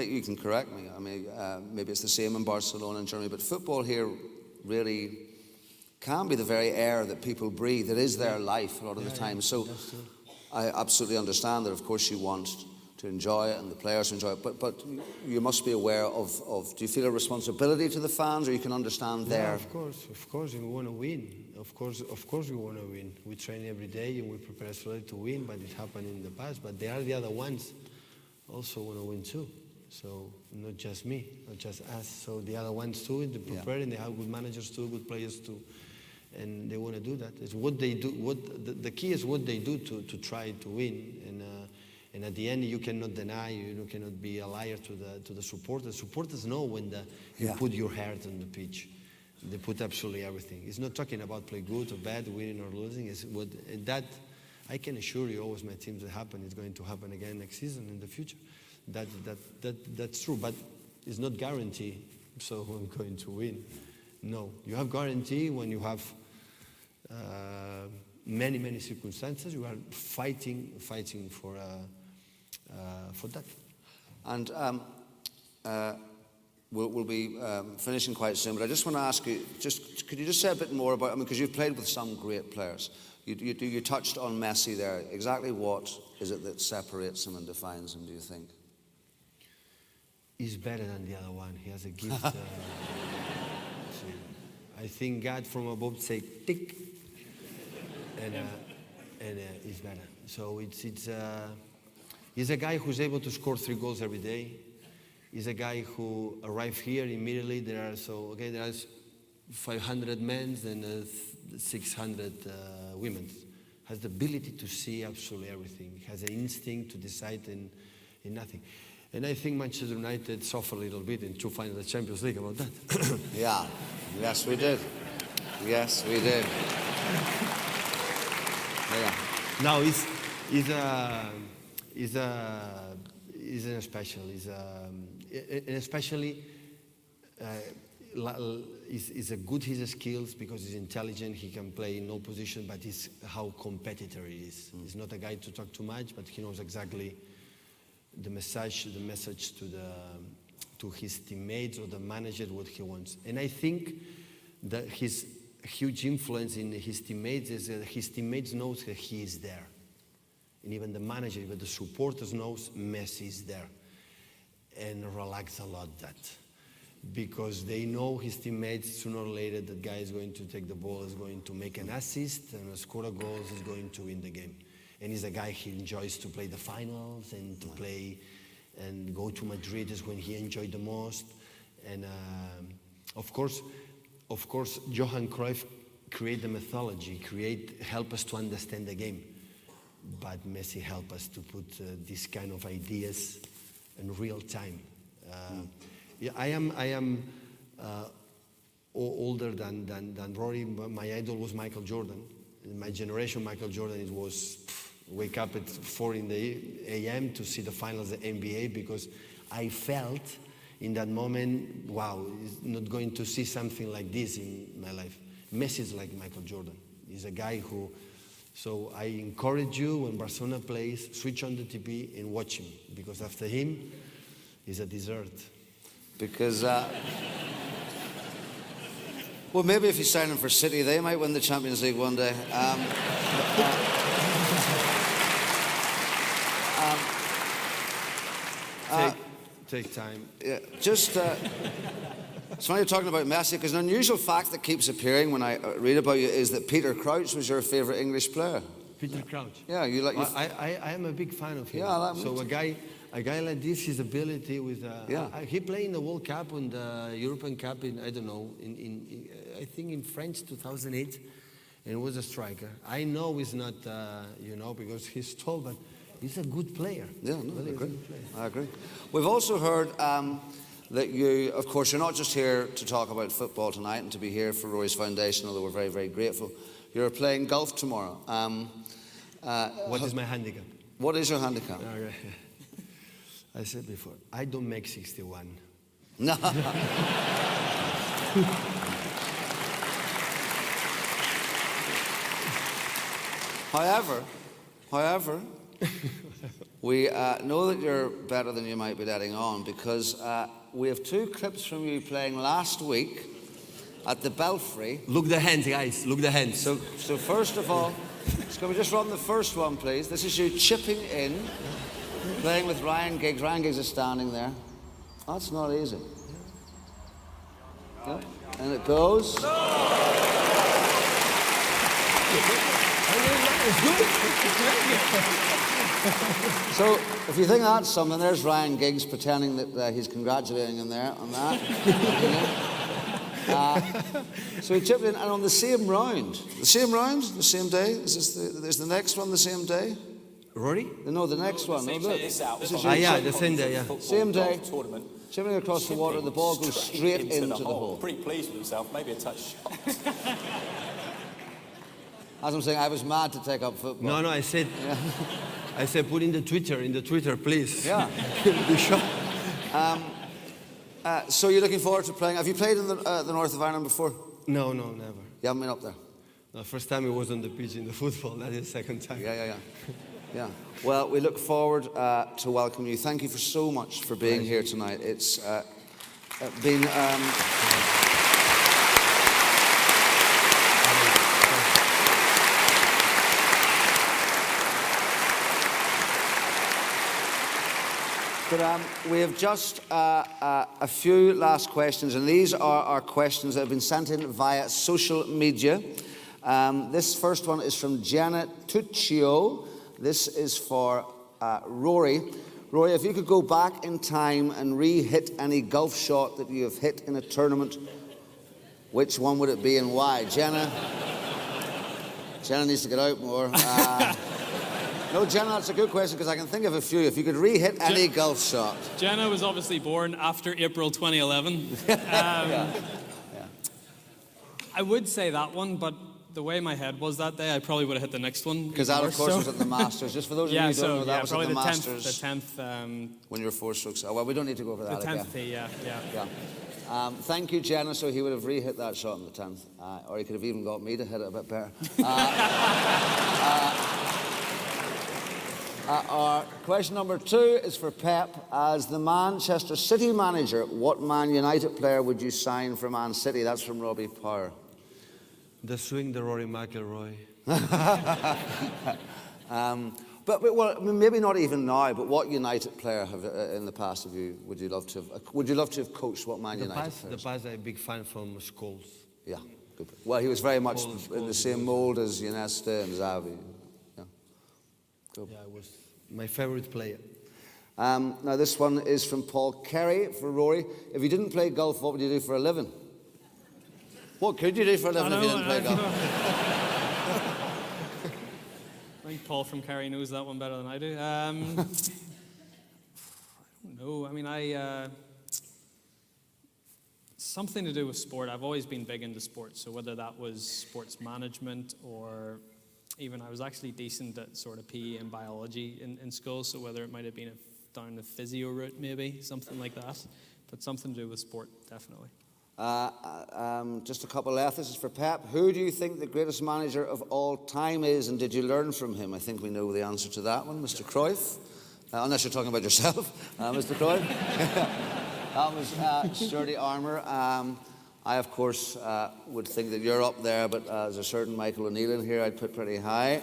you can correct me. I mean, maybe it's the same in Barcelona and Germany, but football here really can be the very air that people breathe. It is their life a lot of the time. So I absolutely understand that, of course, you want to enjoy it and the players to enjoy it, but you must be aware of do you feel a responsibility to the fans, or you can understand their... Of course, we want to win. Of course we want to win. We train every day and we prepare slowly to win, but it happened in the past. But they are the other ones also want to win too. So not just me, not just us. So the other ones too, they prepare and they have good managers too, good players too. And they want to do that. It's what they do. The key is what they do to try to win. And at the end, you cannot deny. You cannot be a liar to the supporters. Supporters know when you put your heart on the pitch. They put absolutely everything. It's not talking about play good or bad, winning or losing. It's that I can assure you, always my teams that happen. It's going to happen again next season in the future. That's true, but it's not guarantee. So I'm going to win. No, you have guarantee when you have many circumstances. You are fighting for that. And we'll be finishing quite soon, but I just want to ask you, could you just say a bit more about, because you've played with some great players. You touched on Messi there. Exactly what is it that separates him and defines him, do you think? He's better than the other one. He has a gift. I think God from above say tick, and he's better. So he's a guy who's able to score 3 goals every day. He's a guy who arrived here immediately. There are 500 men and 600 women. Has the ability to see absolutely everything. Has an instinct to decide in nothing. And I think Manchester United suffered a little bit in 2 finals of the Champions League about that. Yeah. Yes, we did. Yes, we did. Yeah. No, he's an special. And especially he's a good his skills because he's intelligent. He can play in no position, but he's how competitor he is. He's not a guy to talk too much, but he knows exactly the message to his teammates or the manager what he wants. And I think that his huge influence in his teammates is that his teammates knows that he is there. And even the manager, even the supporters knows Messi is there. And relax a lot that. Because they know his teammates, sooner or later, that guy is going to take the ball, is going to make an assist and score a goal, is going to win the game. And he's a guy he enjoys to play the finals and to play and go to Madrid is when he enjoyed the most. And of course, Johan Cruyff created the mythology, help us to understand the game. But Messi helped us to put these kind of ideas in real time. I am older than Rory, but my idol was Michael Jordan. In my generation, Michael Jordan, it was wake up at 4 a.m. to see the finals of the NBA because I felt in that moment, wow, I'm not going to see something like this in my life. Messi is like Michael Jordan. He's a guy who, so I encourage you when Barcelona plays, switch on the TV and watch him because after him, he's a dessert. Because, well, maybe if you sign him for City, they might win the Champions League one day. Take time. Yeah, just, it's funny you're talking about Messi, because an unusual fact that keeps appearing when I read about you is that Peter Crouch was your favourite English player. Peter Crouch? Yeah, you like... I am a big fan of him. Yeah, I like him. So a guy like this, his ability with... he played in the World Cup and the European Cup in, I don't know, I think in France 2008, and was a striker. I know he's not, because he's tall, but He's a good player. Yeah, no, Really I agree. a good player. I agree. We've also heard that you, of course, you're not just here to talk about football tonight and to be here for Rory's Foundation, although we're very, very grateful. You're playing golf tomorrow. What is my handicap? What is your handicap? Okay. I said before, I don't make 61. No. However, we know that you're better than you might be letting on, because we have 2 clips from you playing last week at the Belfry. Look the hands, guys. Look the hands. So first of all, can we just run the first one, please? This is you chipping in, playing with Ryan Giggs. Ryan Giggs is standing there. That's not easy. Yeah. And it goes. So, if you think that's something, there's Ryan Giggs pretending that he's congratulating him there on that. So he chipped in, and on the same round, the same day. Is the next one the same day? Rory? No, the next one. No, look. Yeah, the same day, yeah. Same day. Chipping across the water, the ball goes straight into the hole. Pretty pleased with himself, maybe a touch. As I'm saying, I was mad to take up football. No, I said, I said, put in the Twitter, please. Yeah. Be sure. So you're looking forward to playing. Have you played in the north of Ireland before? No, never. You haven't been up there? The first time it was on the pitch in the football. That is the second time. Yeah. Well, we look forward to welcoming you. Thank you so much for being here tonight. It's been... But we have just a few last questions, and these are our questions that have been sent in via social media. This first one is from Jenna Tuccio. This is for Rory. Rory, if you could go back in time and re-hit any golf shot that you have hit in a tournament, which one would it be and why? Jenna needs to get out more. No, Jenna, that's a good question, because I can think of a few. If you could re-hit any golf shot. Jenna was obviously born after April 2011. I would say that one, but the way my head was that day, I probably would have hit the next one. Because that, of course, was at the Masters. Just for those of you who don't know, that was at the Masters. The 10th. When you were 4 strokes. Oh, well, we don't need to go over that again. The 10th, yeah. Thank you, Jenna. So he would have re-hit that shot on the 10th. Or he could have even got me to hit it a bit better. Our question number 2 is for Pep. As the Manchester City manager, what Man United player would you sign for Man City? That's from Robbie Power. The swing, the Rory McIlroy. But well, I mean, maybe not even now. But what United player have in the past would you love to have coached? What Man United players? The past, I'm a big fan from Scholes. Yeah, good. Well, he was very much in the same mould as Iniesta and Xavi. Yeah, it was my favorite player. Now, this one is from Paul Kerry for Rory. If you didn't play golf, what would you do for a living? What could you do for a living if you didn't play golf? I think Paul from Kerry knows that one better than I do. I don't know. I mean, something to do with sport. I've always been big into sports, so whether that was sports management or even I was actually decent at sort of PE and biology in school, so whether it might have been down the physio route maybe, something like that, but something to do with sport, definitely. Just a couple left. This is for Pep. Who do you think the greatest manager of all time is, and did you learn from him? I think we know the answer to that one, Mr. Cruyff. Unless you're talking about yourself, Mr. Cruyff. That was Sturdy Armour. I, of course, would think that you're up there, but there's a certain Michael O'Neill in here I'd put pretty high.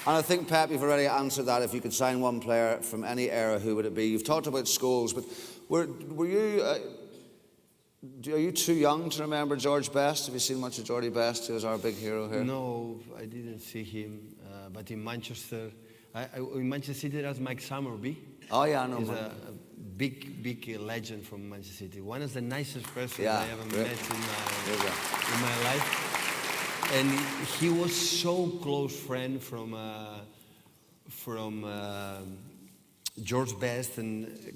And I think, Pep, you've already answered that. If you could sign one player from any era, who would it be? You've talked about Scholes, but were you... are you too young to remember George Best? Have you seen much of Geordie Best, who was our big hero here? No, I didn't see him. But in Manchester... in Manchester City, there's Mike Summerby. Oh, yeah, I know. He's a big legend from Manchester City. One of the nicest persons Yeah, I ever great. met in my life. And he was so close friend from George Best and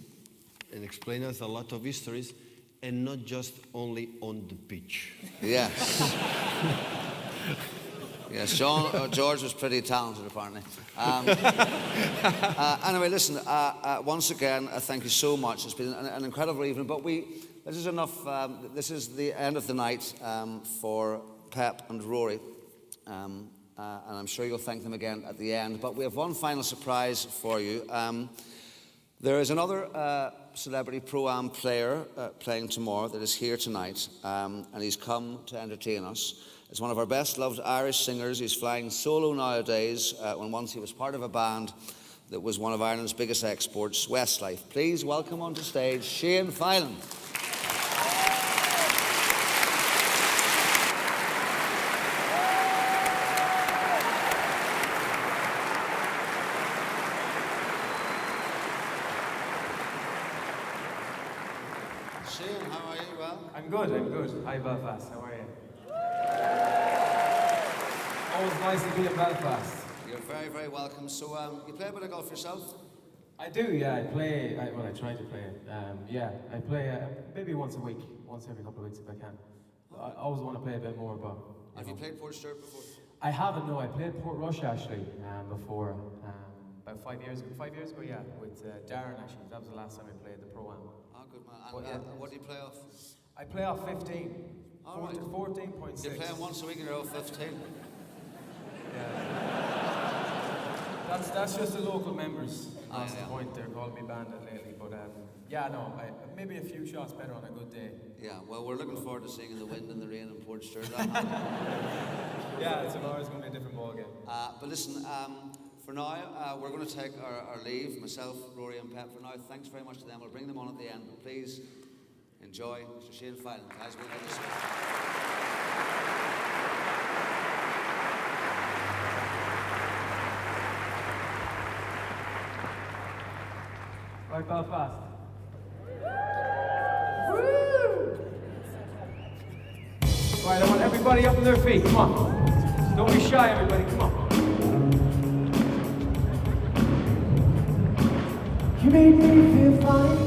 explained us a lot of histories, and not just only on the pitch. Yes. Yes, George was pretty talented, apparently. Anyway, listen, once again, thank you so much. It's been an incredible evening, but this is enough. This is the end of the night for Pep and Rory, and I'm sure you'll thank them again at the end. But we have one final surprise for you. There is another celebrity Pro-Am player playing tomorrow that is here tonight, and he's come to entertain us. It's one of our best-loved Irish singers. He's flying solo nowadays, when once he was part of a band that was one of Ireland's biggest exports, Westlife. Please welcome onto stage Shane Filan. Shane, how are you? Well? I'm good. Hi, Belfast. How are you? Always nice to be in Belfast. You're very, very welcome. So, you play a bit of golf yourself? I do, yeah. I try to play it. I play maybe once a week, once every couple of weeks if I can. I always want to play a bit more, but... Have you played Port Stewart before? I haven't, no. I played Port Rush, actually, before, about 5 years ago. 5 years ago, yeah, with Darren, actually. That was the last time I played the Pro-Am. Oh, good man. And what do you play off? I play off 15. All right. 14.6. You're playing once a week and you're off 15. That's just the local members. That's the point. They're calling me bandit lately, but maybe a few shots better on a good day. Yeah, well, we're looking forward to seeing the wind and the rain in Port Stewart. Yeah, tomorrow's going to be a different ballgame. But listen, for now, we're going to take our leave. Myself, Rory and Pep. For now, thanks very much to them. We'll bring them on at the end, but please enjoy Mr. Shane Filan. Guys, we'll have this. Right, Belfast. Right, I want everybody up on their feet. Come on. Don't be shy, everybody. Come on. You make me feel funny.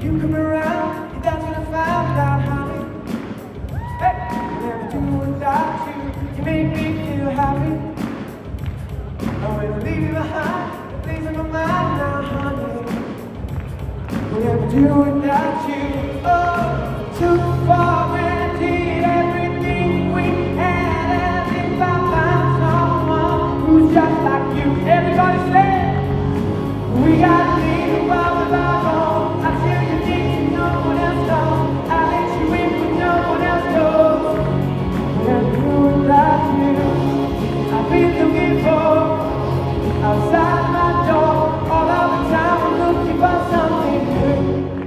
You come around, you're dancing around out, honey. Hey, never do without you. You make me feel happy. I will leave you behind. Please in my mind now, honey. We'll never do without you. Oh, too far indeed. Everything we had, and if I find someone who's just like you, everybody say, we gotta leave the world without home. I tell you things no one else knows. I let you in when no one else knows. We'll never do without you. I've been looking for outside my door, all of the time I'm looking for something new.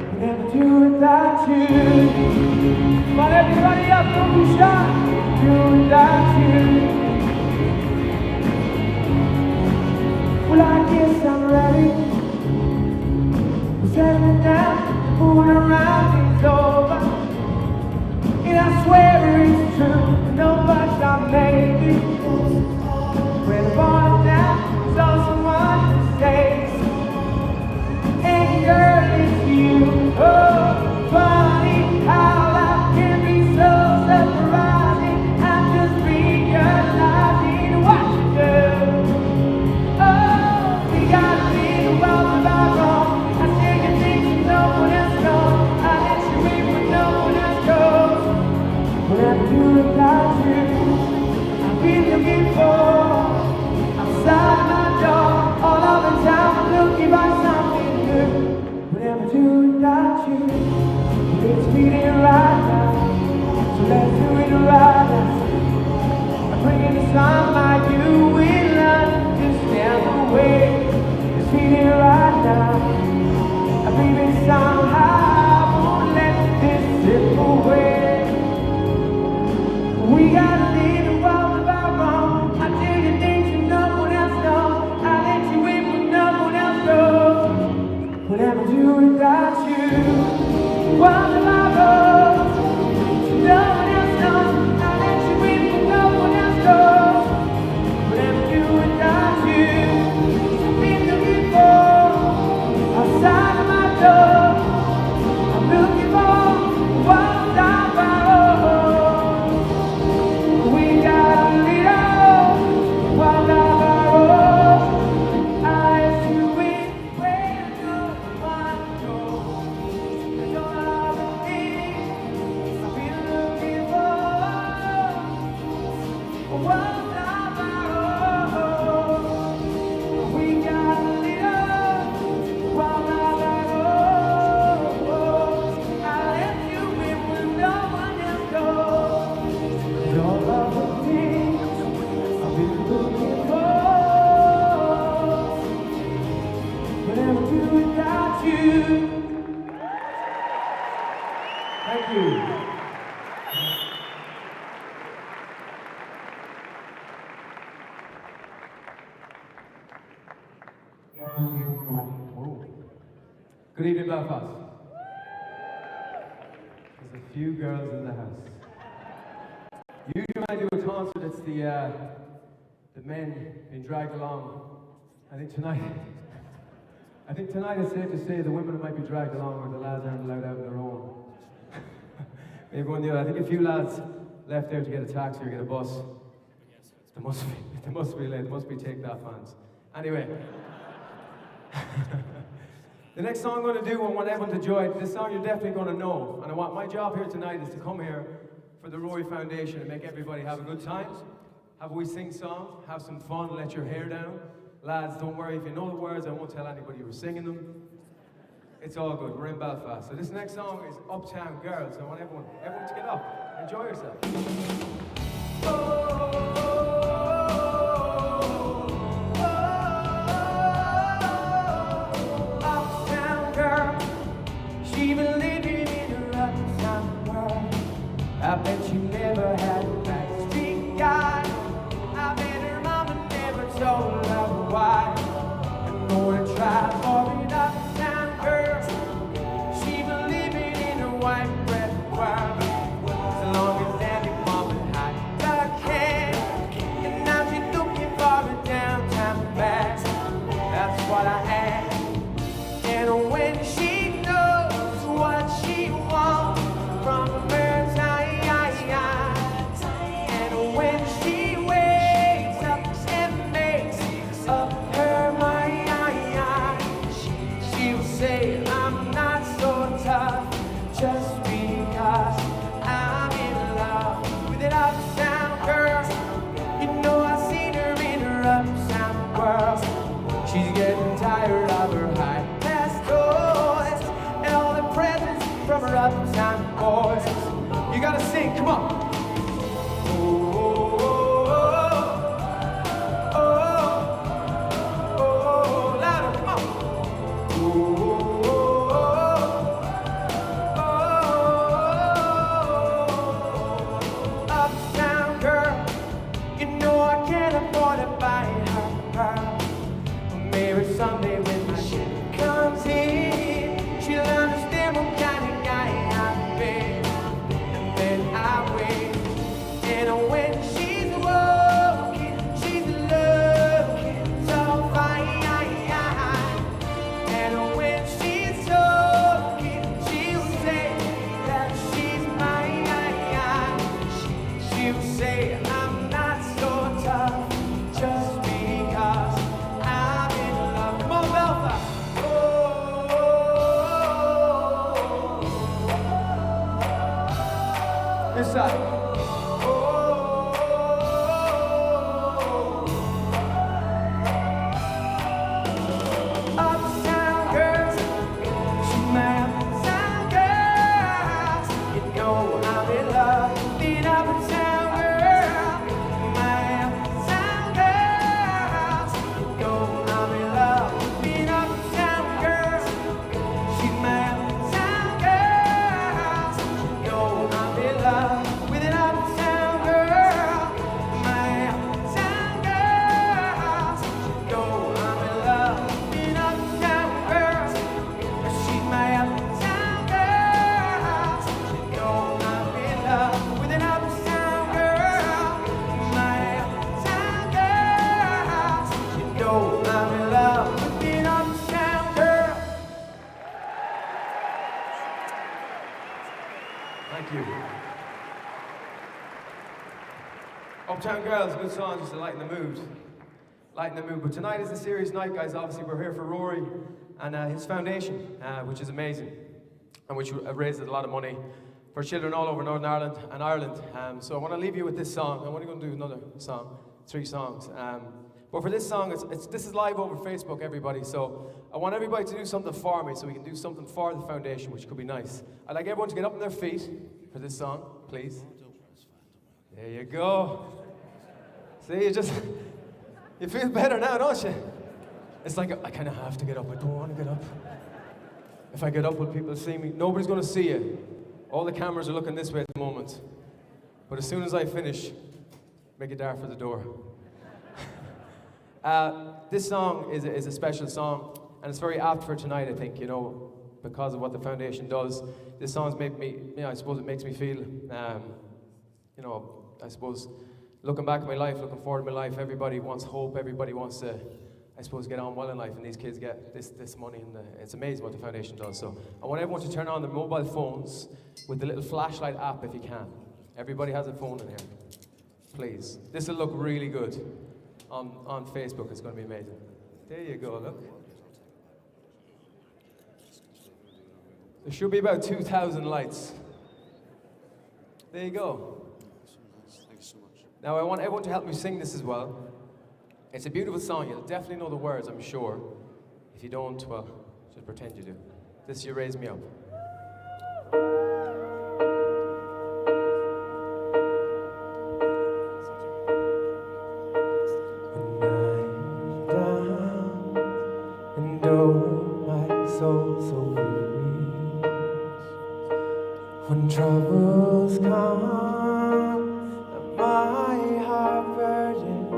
We'll never do without you. Come on, everybody up, don't be shy. Do without you. Well, I guess I'm ready. We're settling down, moving around, it's over. And I swear it's true, no much I made it. When I bought it down, saw someone who says, hey girl, it's you. Oh, funny how life can be so surprising. I'm just realizing what you do. Oh, we gotta leave the world without wrong. I say you things no one else knows. I let you in when no one else goes. We'll never do without you. I feel Good evening, Belfast. There's a few girls in the house. Usually when I do a concert, it's the men being dragged along. I think tonight it's safe to say the women might be dragged along, or the lads aren't allowed out on their own. Maybe one of the other. I think a few lads left there to get a taxi or get a bus. There must be take that fans. Anyway. The next song I'm going to do, I want everyone to enjoy. This song you're definitely going to know. And my job here tonight is to come here for the Rory Foundation and make everybody have a good time. Have a wee sing song, have some fun, let your hair down. Lads, don't worry, if you know the words, I won't tell anybody you were singing them. It's all good, we're in Belfast. So this next song is Uptown Girls. I want everyone to get up, enjoy yourself. Uptown girl, she been living in a uptown world. I bet she never had a backstreet guy. I bet her mama never told her why. I'm gonna try for an uptown girl. She been living in a white bread world. As long as every woman had a can. And now she's looking for a downtown bag. That's what I am. And when she knows what she wants from a bird's eye. And when she wakes up and makes up her mind, she'll say, I'm not so tough just because I'm in love with an uptown girl. You know I've seen her in her uptown world. She's getting tired of her high class toys and all the presents from her uptown boys. You gotta sing, come on. Uptown girl, you know I can't afford to buy her. Maybe someday when my shit comes in, she'll understand what kind of guy I've been. And then I wait. And when she's walking, she's looking so fine. And when she's talking, she'll say that she's mine. She'll say I'm not so tough just because I'm in love. Come on, Belfast. This side. Uptown girls, she's my uptown girl. You know I'm in love with an uptown girl. My uptown girl. You know I'm in love with an uptown girl. She's my uptown girl. You know I'm in love with an uptown girl. My uptown girl. You know I'm in love with an uptown girl. She's my uptown girl. You know I'm in love with an uptown girl. My uptown girl. You know I'm in love with an uptown girl. Thank you. Uptown Girls, good song just to lighten the mood. Lighten the mood. But tonight is a serious night, guys. Obviously, we're here for Rory and his foundation, which is amazing, and which raises a lot of money for children all over Northern Ireland and Ireland. So I want to leave you with this song. I'm only going to do another song, 3 songs. But for this song, this is live over Facebook, everybody. So I want everybody to do something for me so we can do something for the foundation, which could be nice. I'd like everyone to get up on their feet for this song, please. There you go. See, you feel better now, don't you? It's like, I kind of have to get up. I don't want to get up. If I get up, will people see me? Nobody's going to see you. All the cameras are looking this way at the moment. But as soon as I finish, make it dark for the door. This song is a special song, and it's very apt for tonight, I think, you know, because of what the foundation does. This song's made me, you know, I suppose it makes me feel, you know, I suppose, looking back at my life, looking forward to my life, everybody wants hope, everybody wants to, I suppose, get on well in life, and these kids get this money, and it's amazing what the foundation does. So I want everyone to turn on their mobile phones with the little flashlight app if you can. Everybody has a phone in here. Please. This will look really good on Facebook. It's going to be amazing. There you go, look. There should be about 2,000 lights. There you go. Thank you so much. Now I want everyone to help me sing this as well. It's a beautiful song. You'll definitely know the words, I'm sure. If you don't, well, just pretend you do. This You Raise Me Up. And oh, my soul so weary. When troubles come and my heart burdened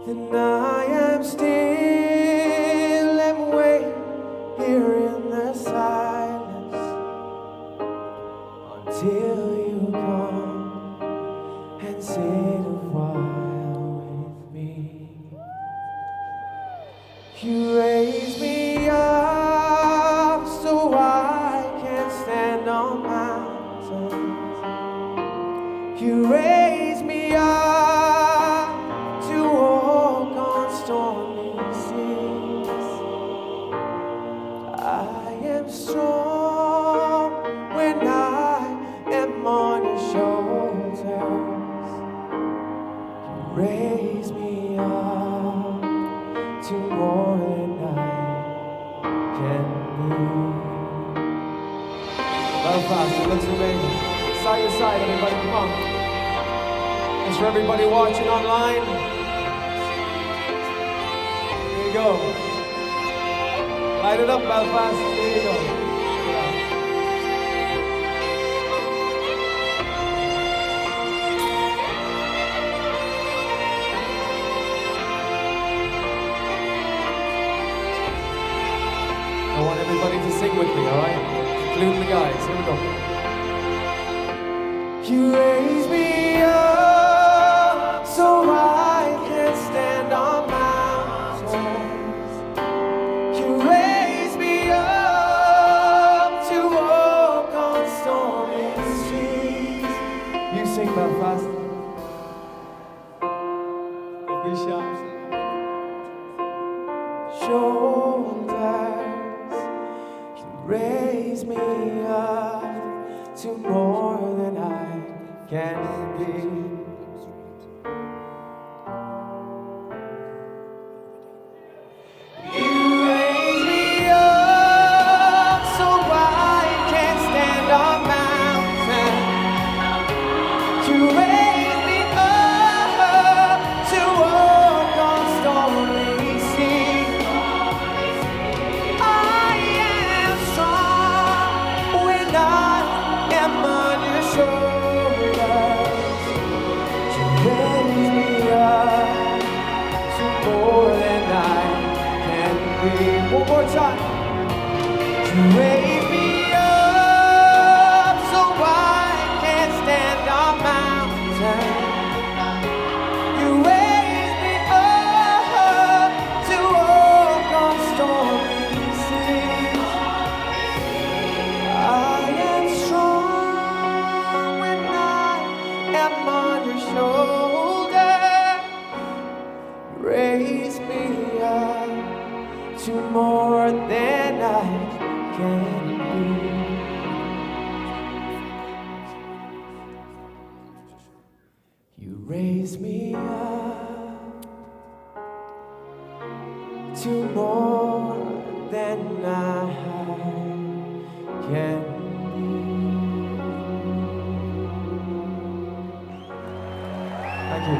be, then I am still and wait here in the silence until you come and sit a while with me. You raise me up so I can stand on mountains. You raise me up to walk on stormy seas. I am strong when I am on your shoulders. You raise me up to more than I can be. Belfast, it looks amazing. Side to side, everybody, come on. It's for everybody watching online. There you go. Light it up, Belfast. There you go. I want everybody to sing with me, all right? Including the guys. Here we go. You raise me up so I can stand on mountains. You raise me up to walk on stormy seas. You sing, Belfast. Don't be shy. Shoulders, you raise me up to more than I can be. You raise me up so I can stand on mountains. You raise me up to walk on stormy seas. I am strong when I am on your shoulders. You raise me up to more than I can be. One more time. You raise me up so I can stand on mountains. You raise me up to walk on stormy seas. I am strong when I am on your shoulder. Raise me up to more than I can be. You raise me up to more than I can be. Thank you.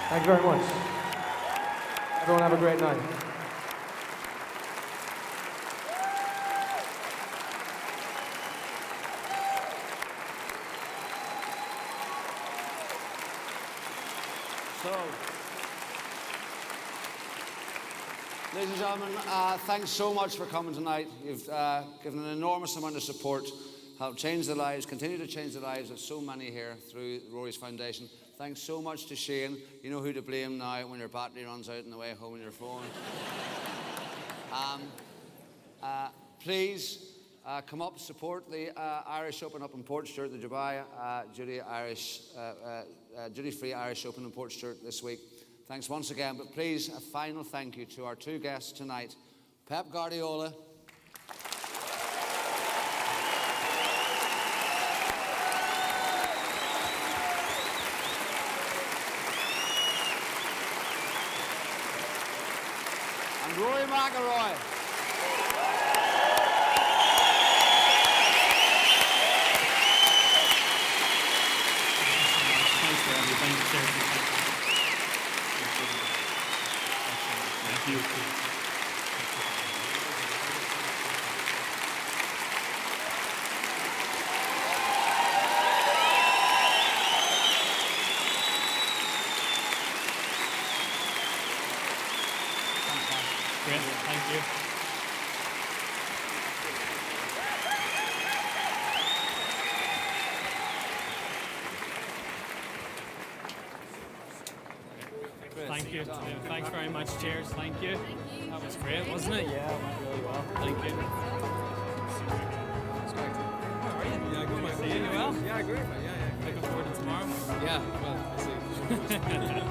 Thank you very much. Everyone have a great night. So, ladies and gentlemen, thanks so much for coming tonight. You've given an enormous amount of support, helped change the lives, continue to change the lives of so many here through Rory's Foundation. Thanks so much to Shane. You know who to blame now when your battery runs out on the way home on your phone. Please come up, support the Irish Open up in Portstewart, the Dubai duty-free Irish Open in Portstewart this week. Thanks once again, but please a final thank you to our two guests tonight, Pep Guardiola and Rory McIlroy. Thank you. Great, thank you. Thank you. Thanks very much. Cheers. Thank you. That was great, wasn't it? Yeah, it went really well. Thank you. How are you? Yeah, good. See you well? Yeah, great. Yeah. Looking forward to tomorrow? Yeah, well, we'll see.